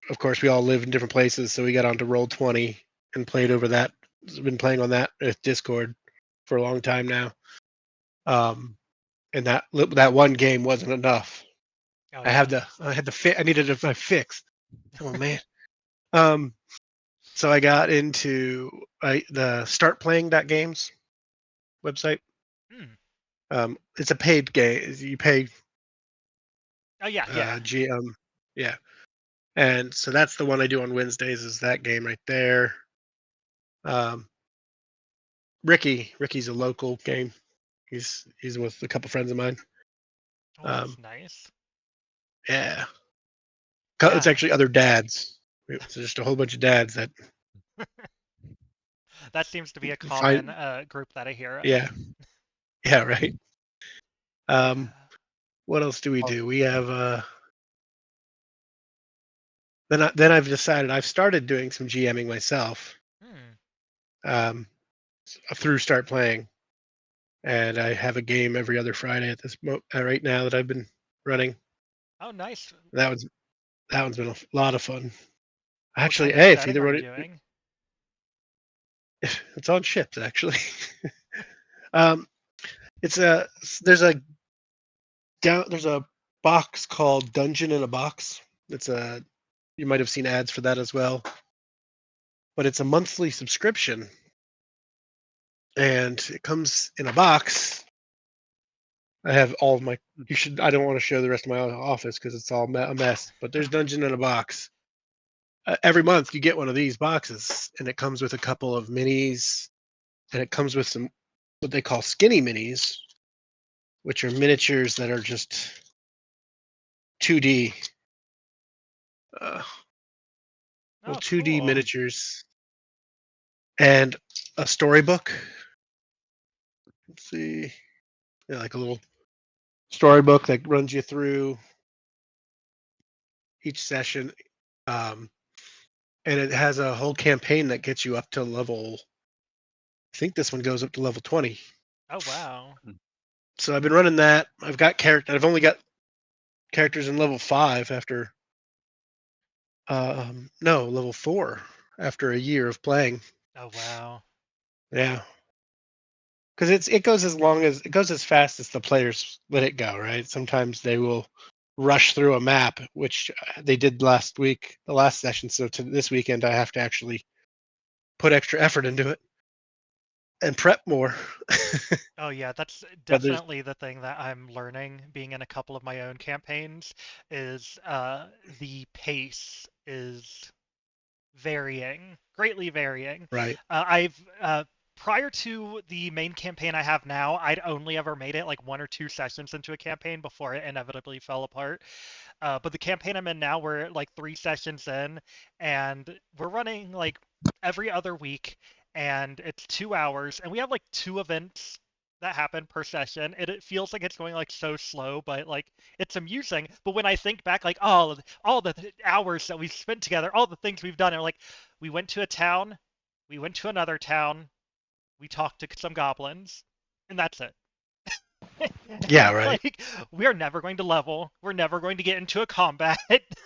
of course we all live in different places, so we got onto Roll20 and played over that. Been playing on that with Discord for a long time now. And that one game wasn't enough. Oh yeah. I needed a fix. Oh man. Um, so I got into the Start Playing That Games website. Hmm. It's a paid game. You pay Oh yeah, yeah. GM, yeah. And so that's the one I do on Wednesdays. Is that game right there? Um, Ricky's a local game. He's with a couple friends of mine. Oh, that's Um, nice. yeah, it's Yeah. actually other dads. It's just a whole bunch of dads that That seems to be a common find. group that I hear of. Yeah, yeah, right. Um, Yeah. what else do we Oh, do? We have then I've decided I've started doing some GMing myself. Hmm. through Start Playing, and I have a game every other Friday at this right now that I've been running. Oh, nice. That one's been a lot of fun. What Actually, kind of hey, if setting either are one, you doing? it's on ships actually. um, it's a there's a there's a box called Dungeon in a Box. It's a you might have seen ads for that as well, but it's a monthly subscription, and it comes in a box. I have all of my. You should. I don't want to show the rest of my office because it's all a mess. But there's Dungeon in a Box. Every month you get one of these boxes, and it comes with a couple of minis, and it comes with some what they call skinny minis, which are miniatures that are just 2D. Uh, Oh, 2D cool. miniatures and a storybook. Let's see, yeah, like a little storybook that runs you through each session, um, and it has a whole campaign that gets you up to level. I think this one goes up to level 20. Oh, wow. So I've been running that. I've got character. I've only got characters in level 5 after. No, level 4 after a year of playing. Oh, wow. Yeah, because it goes it goes as fast as the players let it go. Right. Sometimes they will rush through a map, which they did last week, the last session. So this weekend, I have to actually put extra effort into it and prep more. Oh yeah, that's But there's definitely the thing that I'm learning being in a couple of my own campaigns is the pace is varying, greatly varying. right. I've prior to the main campaign I have now, I'd only ever made it like 1 or 2 sessions into a campaign before it inevitably fell apart. But the campaign I'm in now, we're like 3 sessions in, and we're running like every other week, and it's 2 hours, and we have like 2 events that happen per session. It feels like it's going like so slow, but like it's amusing. But when I think back, like all the hours that we've spent together, all the things we've done, and like we went to a town, we went to another town, we talked to some goblins, and that's it. Yeah, right. Like we are never going to level. We're never going to get into a combat.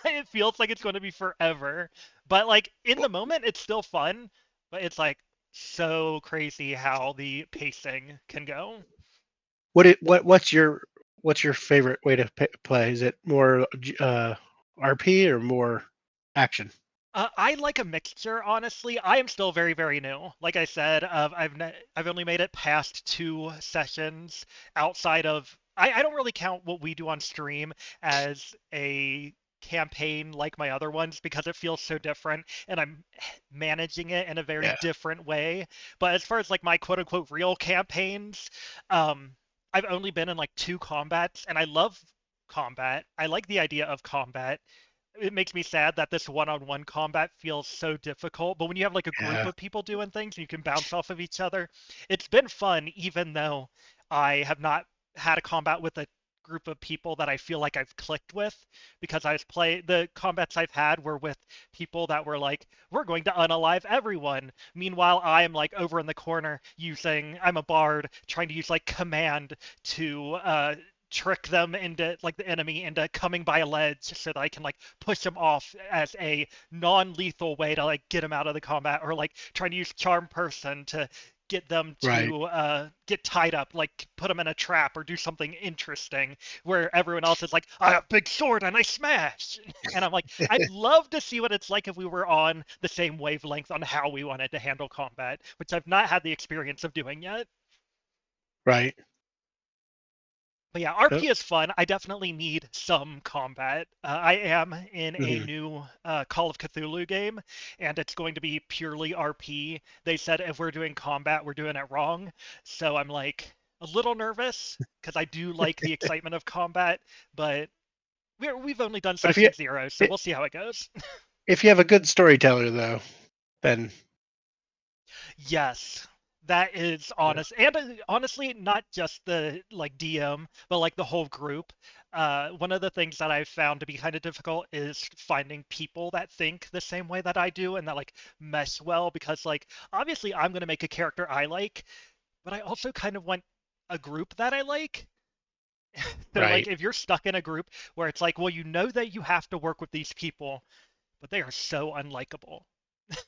It feels like it's going to be forever. But like in the moment, it's still fun. But it's like so crazy how the pacing can go. What's your favorite way to play? Is it more RP or more action? I like a mixture, honestly. I am still very, very new. Like I said, I've only made it past 2 sessions outside of. I don't really count what we do on stream as a campaign like my other ones because it feels so different and I'm managing it in a very Yeah, different way. But as far as like my quote unquote real campaigns, um, I've only been in like 2 combats and I love combat. I like the idea of combat. It makes me sad that this one-on-one combat feels so difficult, but when you have like a group yeah, of people doing things and you can bounce off of each other, it's been fun even though I have not had a combat with a group of people that I feel like I've clicked with because the combats I've had were with people that were like, we're going to unalive everyone. Meanwhile, I am like over in the corner I'm a bard trying to use like command to trick them into like the enemy into coming by a ledge so that I can like push them off as a non-lethal way to like get them out of the combat, or like trying to use charm person to get them right. to get tied up, like put them in a trap or do something interesting where everyone else is like, I have a big sword and I smash. And I'm like, I'd love to see what it's like if we were on the same wavelength on how we wanted to handle combat, which I've not had the experience of doing yet. Right. But yeah, Yep. RP is fun. I definitely need some combat. I am in a Mhm. new Call of Cthulhu game, and it's going to be purely RP. They said if we're doing combat, we're doing it wrong. So I'm like a little nervous because I do like the excitement of combat, but we've only done But session 0, so we'll see how it goes. if you have a good storyteller though, then Yes, that is yeah. honest, and honestly, not just the like DM, but like the whole group. one of the things that I've found to be kind of difficult is finding people that think the same way that I do and that like mesh well, because like obviously I'm gonna make a character I like, but I also kind of want a group that I like. So like Right. if you're stuck in a group where it's like, well, you know that you have to work with these people, but they are so unlikable.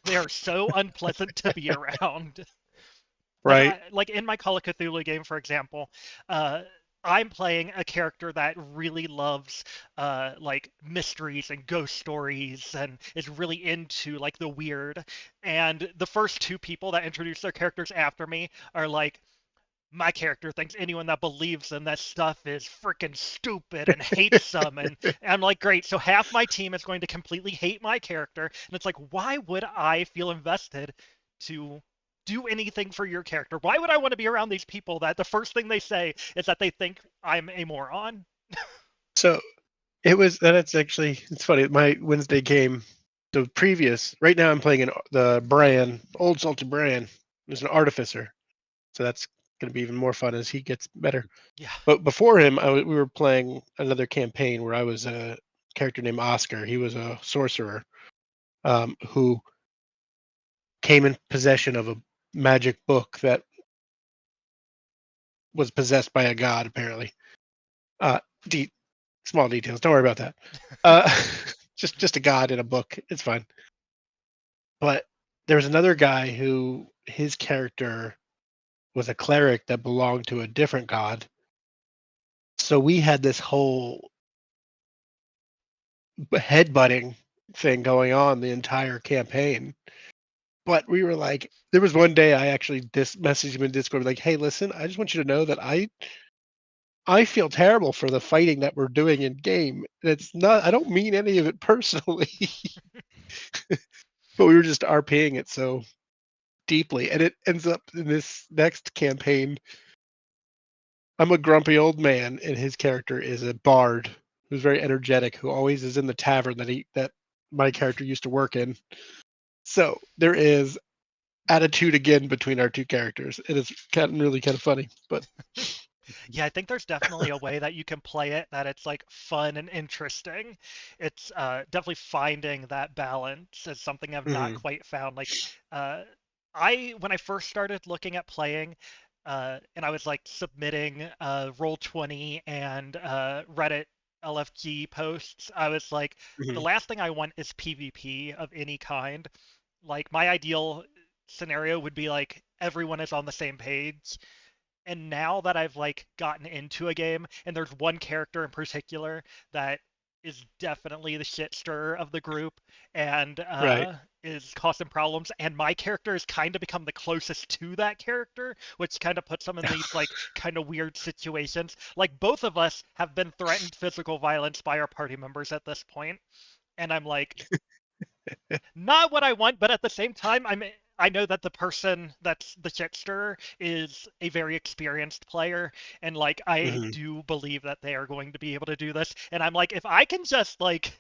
They are so unpleasant to be around. Right. Like in my Call of Cthulhu game, for example, uh, I'm playing a character that really loves like mysteries and ghost stories and is really into like the weird. And the first two people that introduce their characters after me are like, my character thinks anyone that believes in that stuff is freaking stupid and hates them. And I'm like, great. So half my team is going to completely hate my character. And it's like, why would I feel invested to do anything for your character? Why would I want to be around these people that the first thing they say is that they think I'm a moron? So that's actually, it's funny. My Wednesday game, the previous, right now I'm playing the Bran, old salted Bran, who's an artificer. So that's going to be even more fun as he gets better. Yeah. But before him, we were playing another campaign where I was a character named Oscar. He was a sorcerer who came in possession of a magic book that was possessed by a god, apparently. Uh, de- Small details. Don't worry about that. Uh, just a god in a book. It's fine. But there was another guy who his character was a cleric that belonged to a different god. So we had this whole headbutting thing going on the entire campaign. But we were like, there was one day I actually messaged him in Discord, like, "Hey, listen, I just want you to know that I feel terrible for the fighting that we're doing in game. It's not. I don't mean any of it personally, but we were just RPing it so deeply, and it ends up in this next campaign. I'm a grumpy old man, and his character is a bard who's very energetic, who always is in the tavern that my character used to work in. So there is attitude again between our two characters. It is really kind of funny, but Yeah, I think there's definitely a way that you can play it that it's like fun and interesting. It's definitely finding that balance is something I've not mhm, quite found. Like, uh, I when I first started looking at playing, and I was like submitting Roll20 and Reddit LFG posts, I was like, the mhm. last thing I want is PvP of any kind. Like, my ideal scenario would be like everyone is on the same page, and now that I've like gotten into a game and there's one character in particular that is definitely the shit stirrer of the group and Right. is causing problems, and my character has kind of become the closest to that character, which kind of puts them in these like kind of weird situations. Like both of us have been threatened physical violence by our party members at this point, and I'm like, not what I want, but at the same time, I know that the person that's the shitster is a very experienced player, and like I Mhm. do believe that they are going to be able to do this. And I'm like, if I can just like,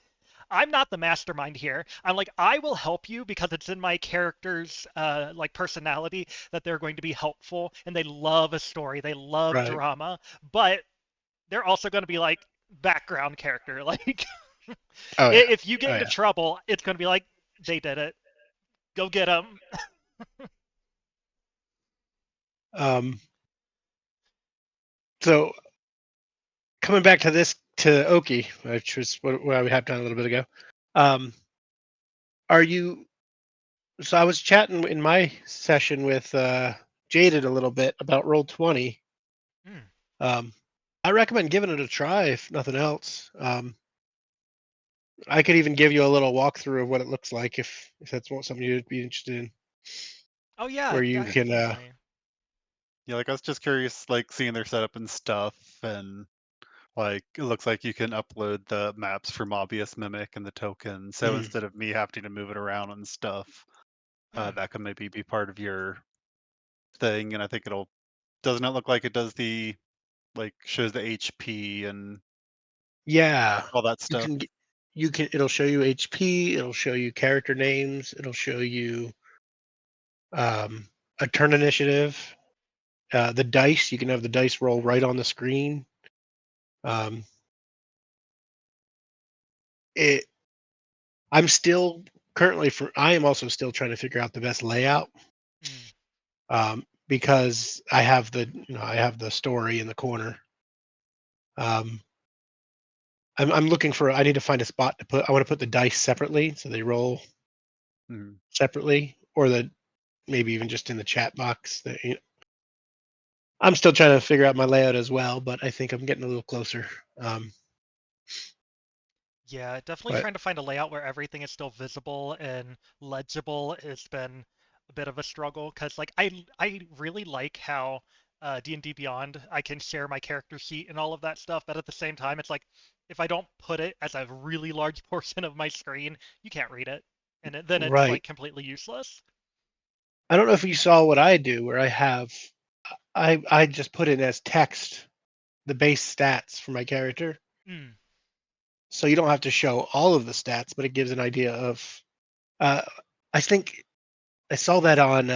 I'm not the mastermind here. I'm like, I will help you because it's in my character's like personality that they're going to be helpful, and they love a story, they love Right. drama, but they're also going to be like background character. Like, Oh yeah. if you get Oh into yeah. trouble, it's going to be like, they did it. Go get them. Um, so coming back to this to Oki, which was what we had done a little bit ago. Um, are you? So I was chatting in my session with Jaded a little bit about Roll20. Hmm. Um, I recommend giving it a try if nothing else. I could even give you a little walkthrough of what it looks like if that's something you'd be interested in, Oh yeah, where you can. definitely. Yeah, like I was just curious, like seeing their setup and stuff, and like it looks like you can upload the maps for Mobius Mimic and the token. So Mhm. instead of me having to move it around and stuff, Hmm. that could maybe be part of your thing. And I think it'll doesn't it look like it does the like shows the HP and Yeah, all that you stuff. can. You can. It'll show you HP. It'll show you character names. It'll show you um, a turn initiative. The dice. You can have the dice roll right on the screen. Um, it. I'm still currently I am also still trying to figure out the best layout. Because I have the story in the corner. Um, I'm looking for. I need to find a spot to put. I want to put the dice separately so they roll Mhm. separately, or maybe even just in the chat box. I'm still trying to figure out my layout as well, but I think I'm getting a little closer. Yeah, definitely But trying to find a layout where everything is still visible and legible has been a bit of a struggle because like I really like how D&D Beyond I can share my character sheet and all of that stuff, but at the same time it's like if I don't put it as a really large portion of my screen, you can't read it, and then it's right, like completely useless. I don't know if you saw what I do, where I just put in as text the base stats for my character, Mm. so you don't have to show all of the stats, but it gives an idea of. Uh, I think I saw that on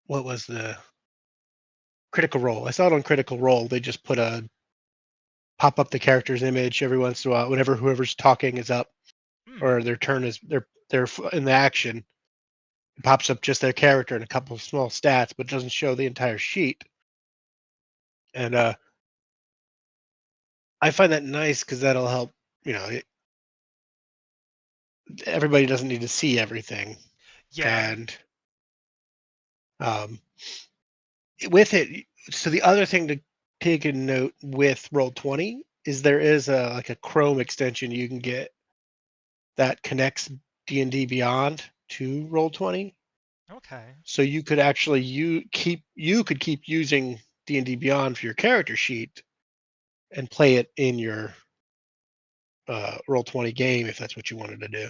what was the Critical Role. I saw it on Critical Role. They just pop up the character's image every once in a while whenever whoever's talking is up Mm. or their turn is they're in the action. It pops up just their character and a couple of small stats, but doesn't show the entire sheet. And I find that nice because that'll help. You know, everybody doesn't need to see everything, Yeah. and um, with it. So the other thing to take a note with Roll20 is there is a Chrome extension you can get that connects D&D Beyond to Roll20. Okay. So you could actually you could keep using D&D Beyond for your character sheet and play it in your Roll20 game if that's what you wanted to do.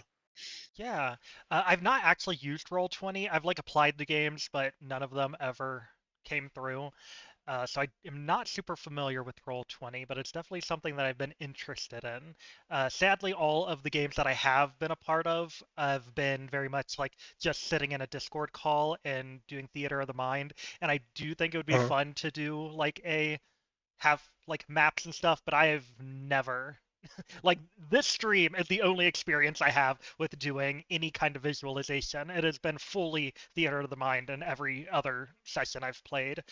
Yeah, I've not actually used Roll20. I've like applied the games, but none of them ever came through. So I am not super familiar with Roll20, but it's definitely something that I've been interested in. Sadly, all of the games that I have been a part of have been very much like just sitting in a Discord call and doing theater of the mind. And I do think it would be Uh, fun to do like have like maps and stuff, but I have never like this stream is the only experience I have with doing any kind of visualization. It has been fully theater of the mind in every other session I've played.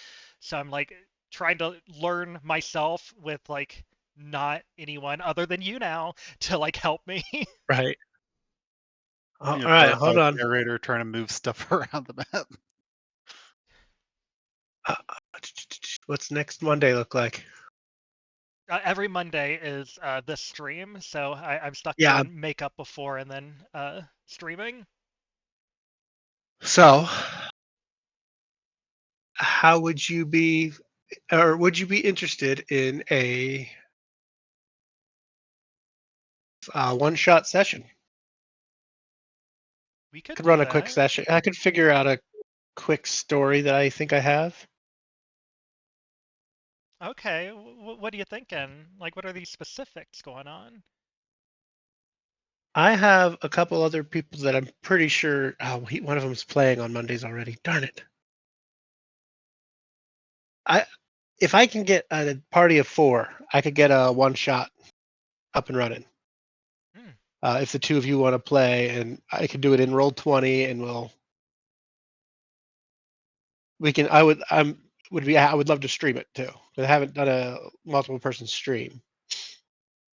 So I'm like trying to learn myself with like not anyone other than you now to like help me. right. You All know, right, hold glorified on. narrator trying to move stuff around the map. Uh, what's next Monday look like? Every Monday is this stream, so I'm stuck Yeah. doing makeup before and then streaming. So, how would you be, or would you be interested in a one-shot session? We could Could do run a quick that. session. I could figure out a quick story that I think I have. Okay, what are you thinking? Like, what are these specifics going on? I have a couple other people that I'm pretty sure. Oh, one of them is playing on Mondays already. Darn it! I If I can get a party of 4, I could get a one shot up and running. Hmm. If the two of you want to play, and I could do it in Roll20, and we can. I would love to stream it too. But I haven't done a multiple person stream.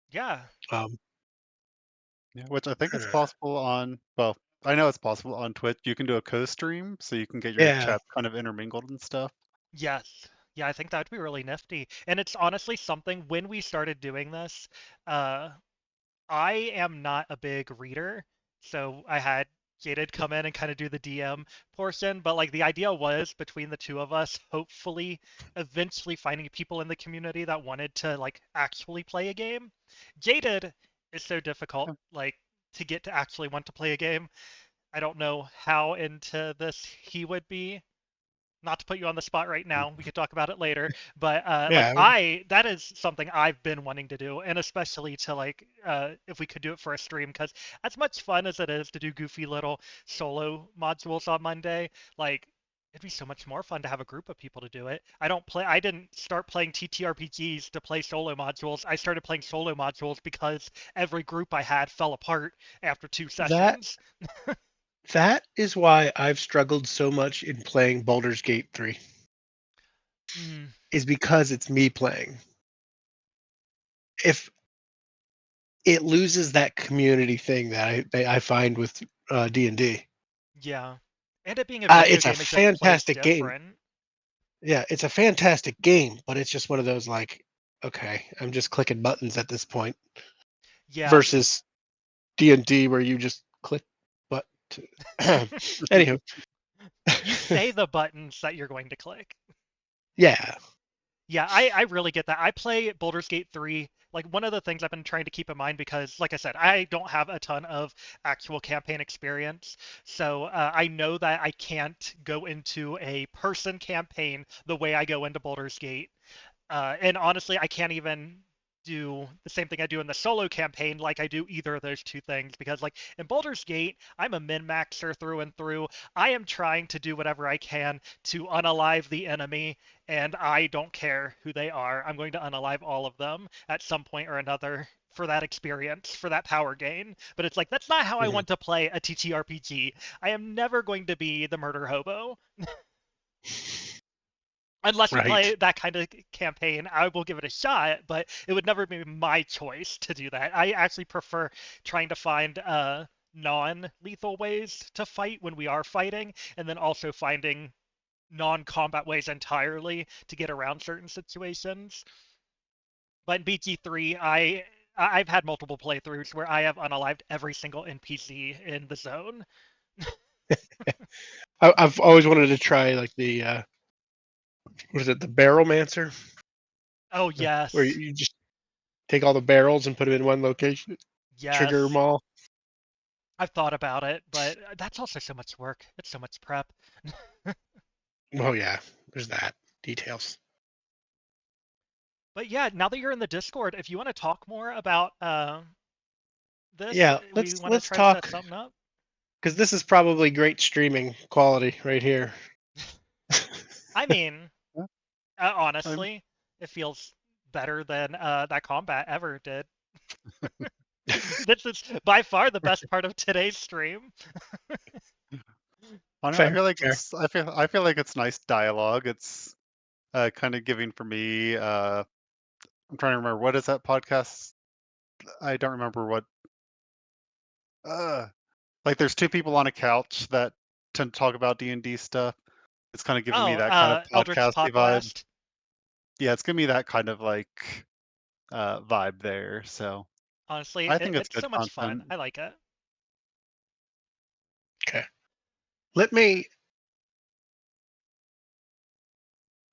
Yeah, Um, Yeah, which I think is possible on, well, I know it's possible on Twitch. You can do a co-stream, so you can get your yeah, chats kind of intermingled and stuff. yes. Yeah, I think that would be really nifty. And it's honestly something when we started doing this, uh, I am not a big reader, so I had Jaded come in and kind of do the DM portion, but like the idea was between the two of us, hopefully eventually finding people in the community that wanted to like actually play a game. Jaded is so difficult, Yeah. like to get to actually want to play a game. I don't know how into this he would be. Not to put you on the spot right now, we could talk about it later, but like yeah, that is something I've been wanting to do, and especially to like if we could do it for a stream, because as much fun as it is to do goofy little solo modules on Monday, like It'd be so much more fun to have a group of people to do it. I didn't start playing TTRPGs to play solo modules. I started playing solo modules because every group I had fell apart after 2 That sessions. that is why I've struggled so much in playing Baldur's Gate 3. Mm, Is because it's me playing. If it loses that community thing that I find with D&D. yeah. And it being a video It's a game, it just plays fantastic game. different. Yeah, it's a fantastic game, but it's just one of those like, okay, I'm just clicking buttons at this point Yeah. versus D&D where you just click but anywho. You say the buttons that you're going to click. Yeah. Yeah, I really get that. I play Baldur's Gate 3. Like, one of the things I've been trying to keep in mind, because, like I said, I don't have a ton of actual campaign experience. So I know that I can't go into a person campaign the way I go into Baldur's Gate. And honestly, I can't even do the same thing I do in the solo campaign like I do either of those two things, because like in Baldur's Gate, I'm a min-maxer through and through. I am trying to do whatever I can to unalive the enemy, and I don't care who they are. I'm going to unalive all of them at some point or another for that experience, for that power gain. But it's like, that's not how I Mhm. want to play a TTRPG. I am never going to be the murder hobo. Unless we play Right. that kind of campaign, I will give it a shot, but it would never be my choice to do that. I actually prefer trying to find non-lethal ways to fight when we are fighting, and then also finding non-combat ways entirely to get around certain situations. But in BG3, I've had multiple playthroughs where I have unalived every single NPC in the zone. I've always wanted to try like the what is it, the Barrelmancer? Oh Where yes, you just take all the barrels and put them in one location, trigger them yes. all. I've thought about it, but that's also so much work. It's so much prep. Oh yeah, there's that. Details. But yeah, now that you're in the Discord, if you want to talk more about this, Yeah, we let's want to let's try to set talk something up. because this is probably great streaming quality right here. I mean, Yeah, I'm honestly, it feels better than that combat ever did. This is by far the best part of today's stream. I Fair, feel like fair. I feel like it's nice dialogue. It's kind of giving for me. I'm trying to remember what is that podcast. I don't remember what. Uh, like there's two people on a couch that tend to talk about D&D stuff. It's kind of giving me Oh, that kind of Eldritch podcasty vibe. Podcast. Yeah, it's giving me that kind of like vibe there. So Honestly, I think it's it's good so much fun. content. I like it. Okay. Let me.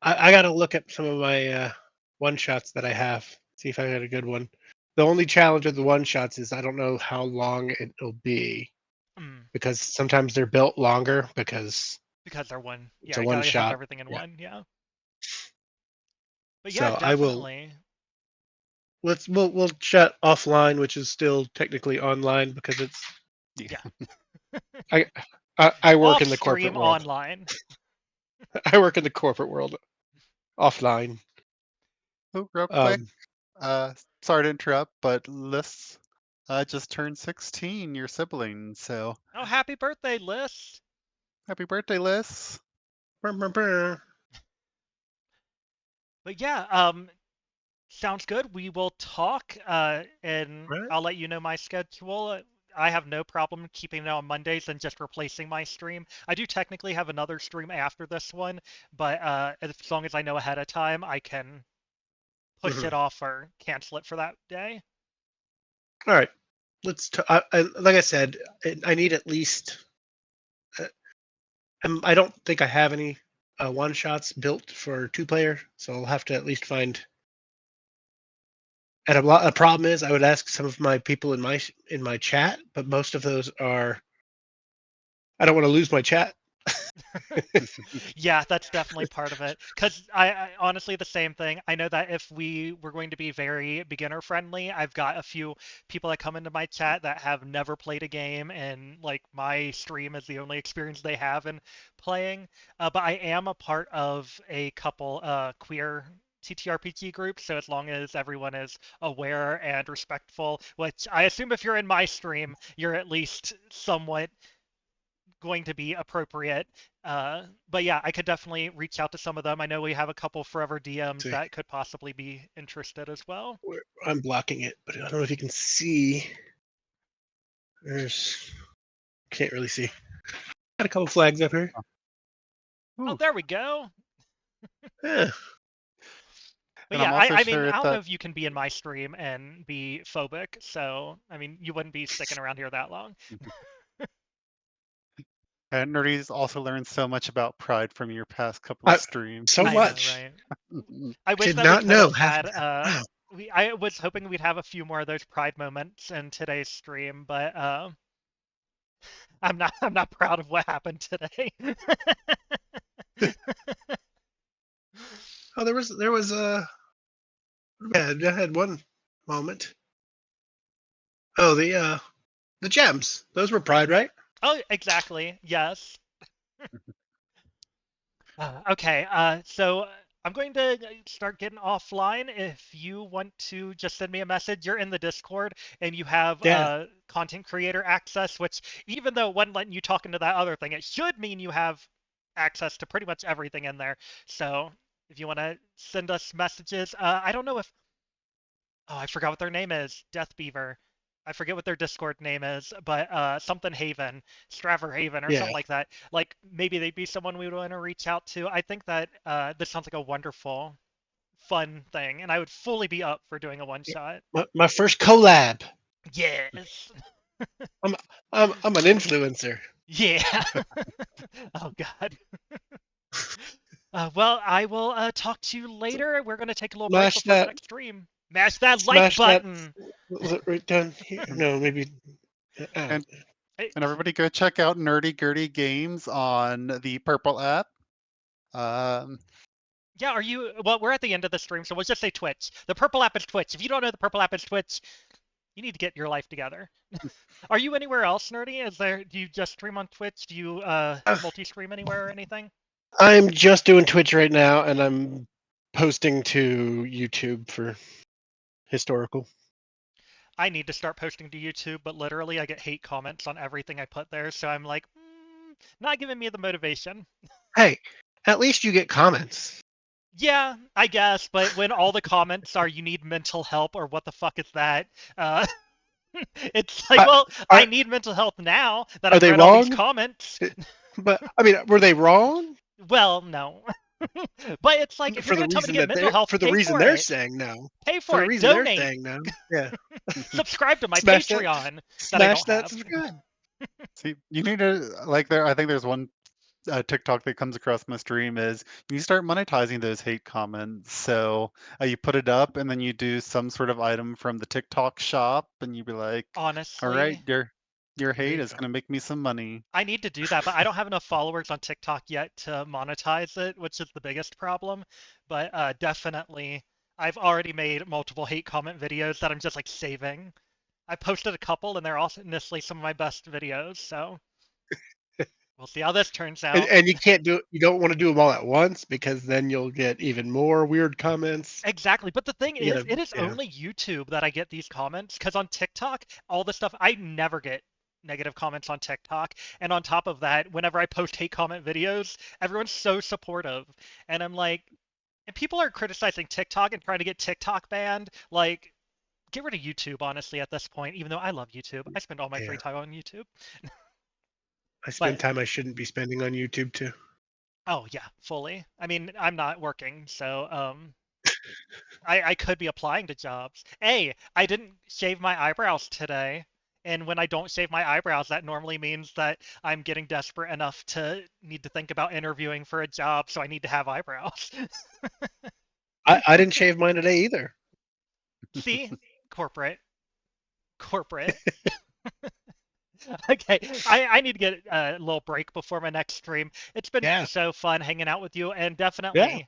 I got to look at some of my one shots that I have. See if I got a good one. The only challenge with the one shots is I don't know how long it'll be Mm, because sometimes they're built longer because because they're one. it's Yeah, a I one gotta have shot. everything in Yeah. one. Yeah. But yeah, So I will. definitely. We'll chat offline, which is still technically online because it's Yeah. I I work Off in the corporate stream world. online. I work in the corporate world offline. Oh, real quick. Um, Sorry to interrupt, but Liz just turned 16, your sibling. So Oh, happy birthday, Liz. happy birthday, Liz. brr, brr, brr. But yeah, sounds good. We will talk, and Right. I'll let you know my schedule. I have no problem keeping it on Mondays and just replacing my stream. I do technically have another stream after this one, but as long as I know ahead of time, I can push Mhm. it off or cancel it for that day. All right. Like I said, I need at least. Uh, I don't think I have any one shots built for two player, so I'll have to at least find. And a problem is, I would ask some of my people in my chat, but most of those are. I don't want to lose my chat, Yeah, that's definitely part of it. Because I honestly, the same thing. I know that if we were going to be very beginner friendly, I've got a few people that come into my chat that have never played a game, and like my stream is the only experience they have in playing. But I am a part of a couple queer TTRPG groups, so as long as everyone is aware and respectful, which I assume if you're in my stream, you're at least somewhat going to be appropriate. But yeah, I could definitely reach out to some of them. I know we have a couple forever DMs See, that could possibly be interested as well. I'm blocking it, but I don't know if you can see. There's can't really see. Got a couple flags up here. Oh, Ooh, there we go. Yeah. But and yeah, I'm also I mean, sure I don't know that if you can be in my stream and be phobic. So, I mean, you wouldn't be sticking around here that long. Nerdy's also learned so much about Pride from your past couple of I, streams. so I know, much. right? I wish Did that we not could know have half had of that. Wow. I was hoping we'd have a few more of those pride moments in today's stream, but I'm not proud of what happened today. Oh, there was a. I had one moment. Oh, the gems. Those were Pride, right? Oh, exactly. Yes. Okay. So I'm going to start getting offline. If you want to just send me a message, you're in the Discord and you have Yeah. content creator access, which even though it wasn't letting you talk into that other thing, it should mean you have access to pretty much everything in there. So if you want to send us messages, I don't know if oh, I forgot what their name is. Death Beaver. I forget what their Discord name is, but something Haven, Straver Haven, or Yeah. something like that. Like maybe they'd be someone we would want to reach out to. I think that this sounds like a wonderful, fun thing, and I would fully be up for doing a one shot. My first collab. Yes. I'm I'm an influencer. Yeah. Oh God. Well, I will talk to you later. We're gonna take a little break Smash before the that. next stream. Mash that like Smash that. button. Was it right down here? No, maybe. and Hey, and everybody go check out Nerdy Gertie Games on the Purple app. Um, yeah, are you? Well, we're at the end of the stream, so we'll just say Twitch. The purple app is Twitch. If you don't know the purple app is Twitch, you need to get your life together. Are you anywhere else, Nerdy? Is there? Do you just stream on Twitch? Do you multi-stream anywhere or anything? I'm just doing Twitch right now, and I'm posting to YouTube for historical. I need to start posting to YouTube, but literally I get hate comments on everything I put there, so I'm like, not giving me the motivation. Hey, at least you get comments. Yeah, I guess, but when all the comments are "you need mental help" or "what the fuck is that," uh, it's like, I- well, are- I need mental help now that Are I've they read all these wrong? comments. But I mean, were they wrong? Well, no. But it's like if you're For the gonna tell me to reason get that mental health, for the pay reason for they're it. saying no. Pay For for the it. reason they're Donate. saying no. Yeah. Subscribe to my Smash that- Patreon that I Smash don't that have. subscribe. see, you need to like there. I think there's one TikTok that comes across my stream is you start monetizing those hate comments. So you put it up and then you do some sort of item from the TikTok shop and you be like, all right, Honestly, your There hate you is go. going to make me some money. I need to do that, but I don't have enough followers on TikTok yet to monetize it, which is the biggest problem. But definitely, I've already made multiple hate comment videos that I'm just like saving. I posted a couple, and they're honestly some of my best videos. So we'll see how this turns out. And you can't do it. You don't want to do them all at once because then you'll get even more weird comments. Exactly. But the thing You is, gotta, it is yeah. only YouTube that I get these comments because on TikTok, all the stuff I never get negative comments on TikTok. And on top of that, whenever I post hate comment videos, everyone's so supportive. And I'm like, and people are criticizing TikTok and trying to get TikTok banned. Like, get rid of YouTube, honestly, at this point, even though I love YouTube. I spend all my Yeah. free time on YouTube. I spend But time I shouldn't be spending on YouTube too. oh yeah, fully. I mean, I'm not working, so I could be applying to jobs. Hey, I didn't shave my eyebrows today. And when I don't shave my eyebrows, that normally means that I'm getting desperate enough to need to think about interviewing for a job, so I need to have eyebrows. I didn't shave mine today either. See? Corporate. Corporate. Okay, I need to get a little break before my next stream. It's been Yeah. so fun hanging out with you, and definitely Yeah.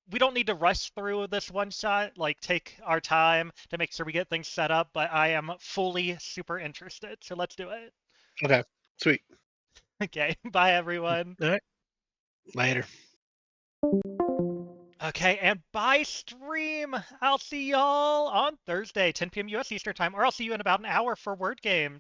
we don't need to rush through this one shot. Like, take our time to make sure we get things set up, but I am fully super interested, so let's do it. Okay. Sweet. Okay, bye everyone. All right. Later. Okay, and bye stream. I'll see y'all on Thursday, 10 p.m. US Eastern Time, or I'll see you in about an hour for Word Games.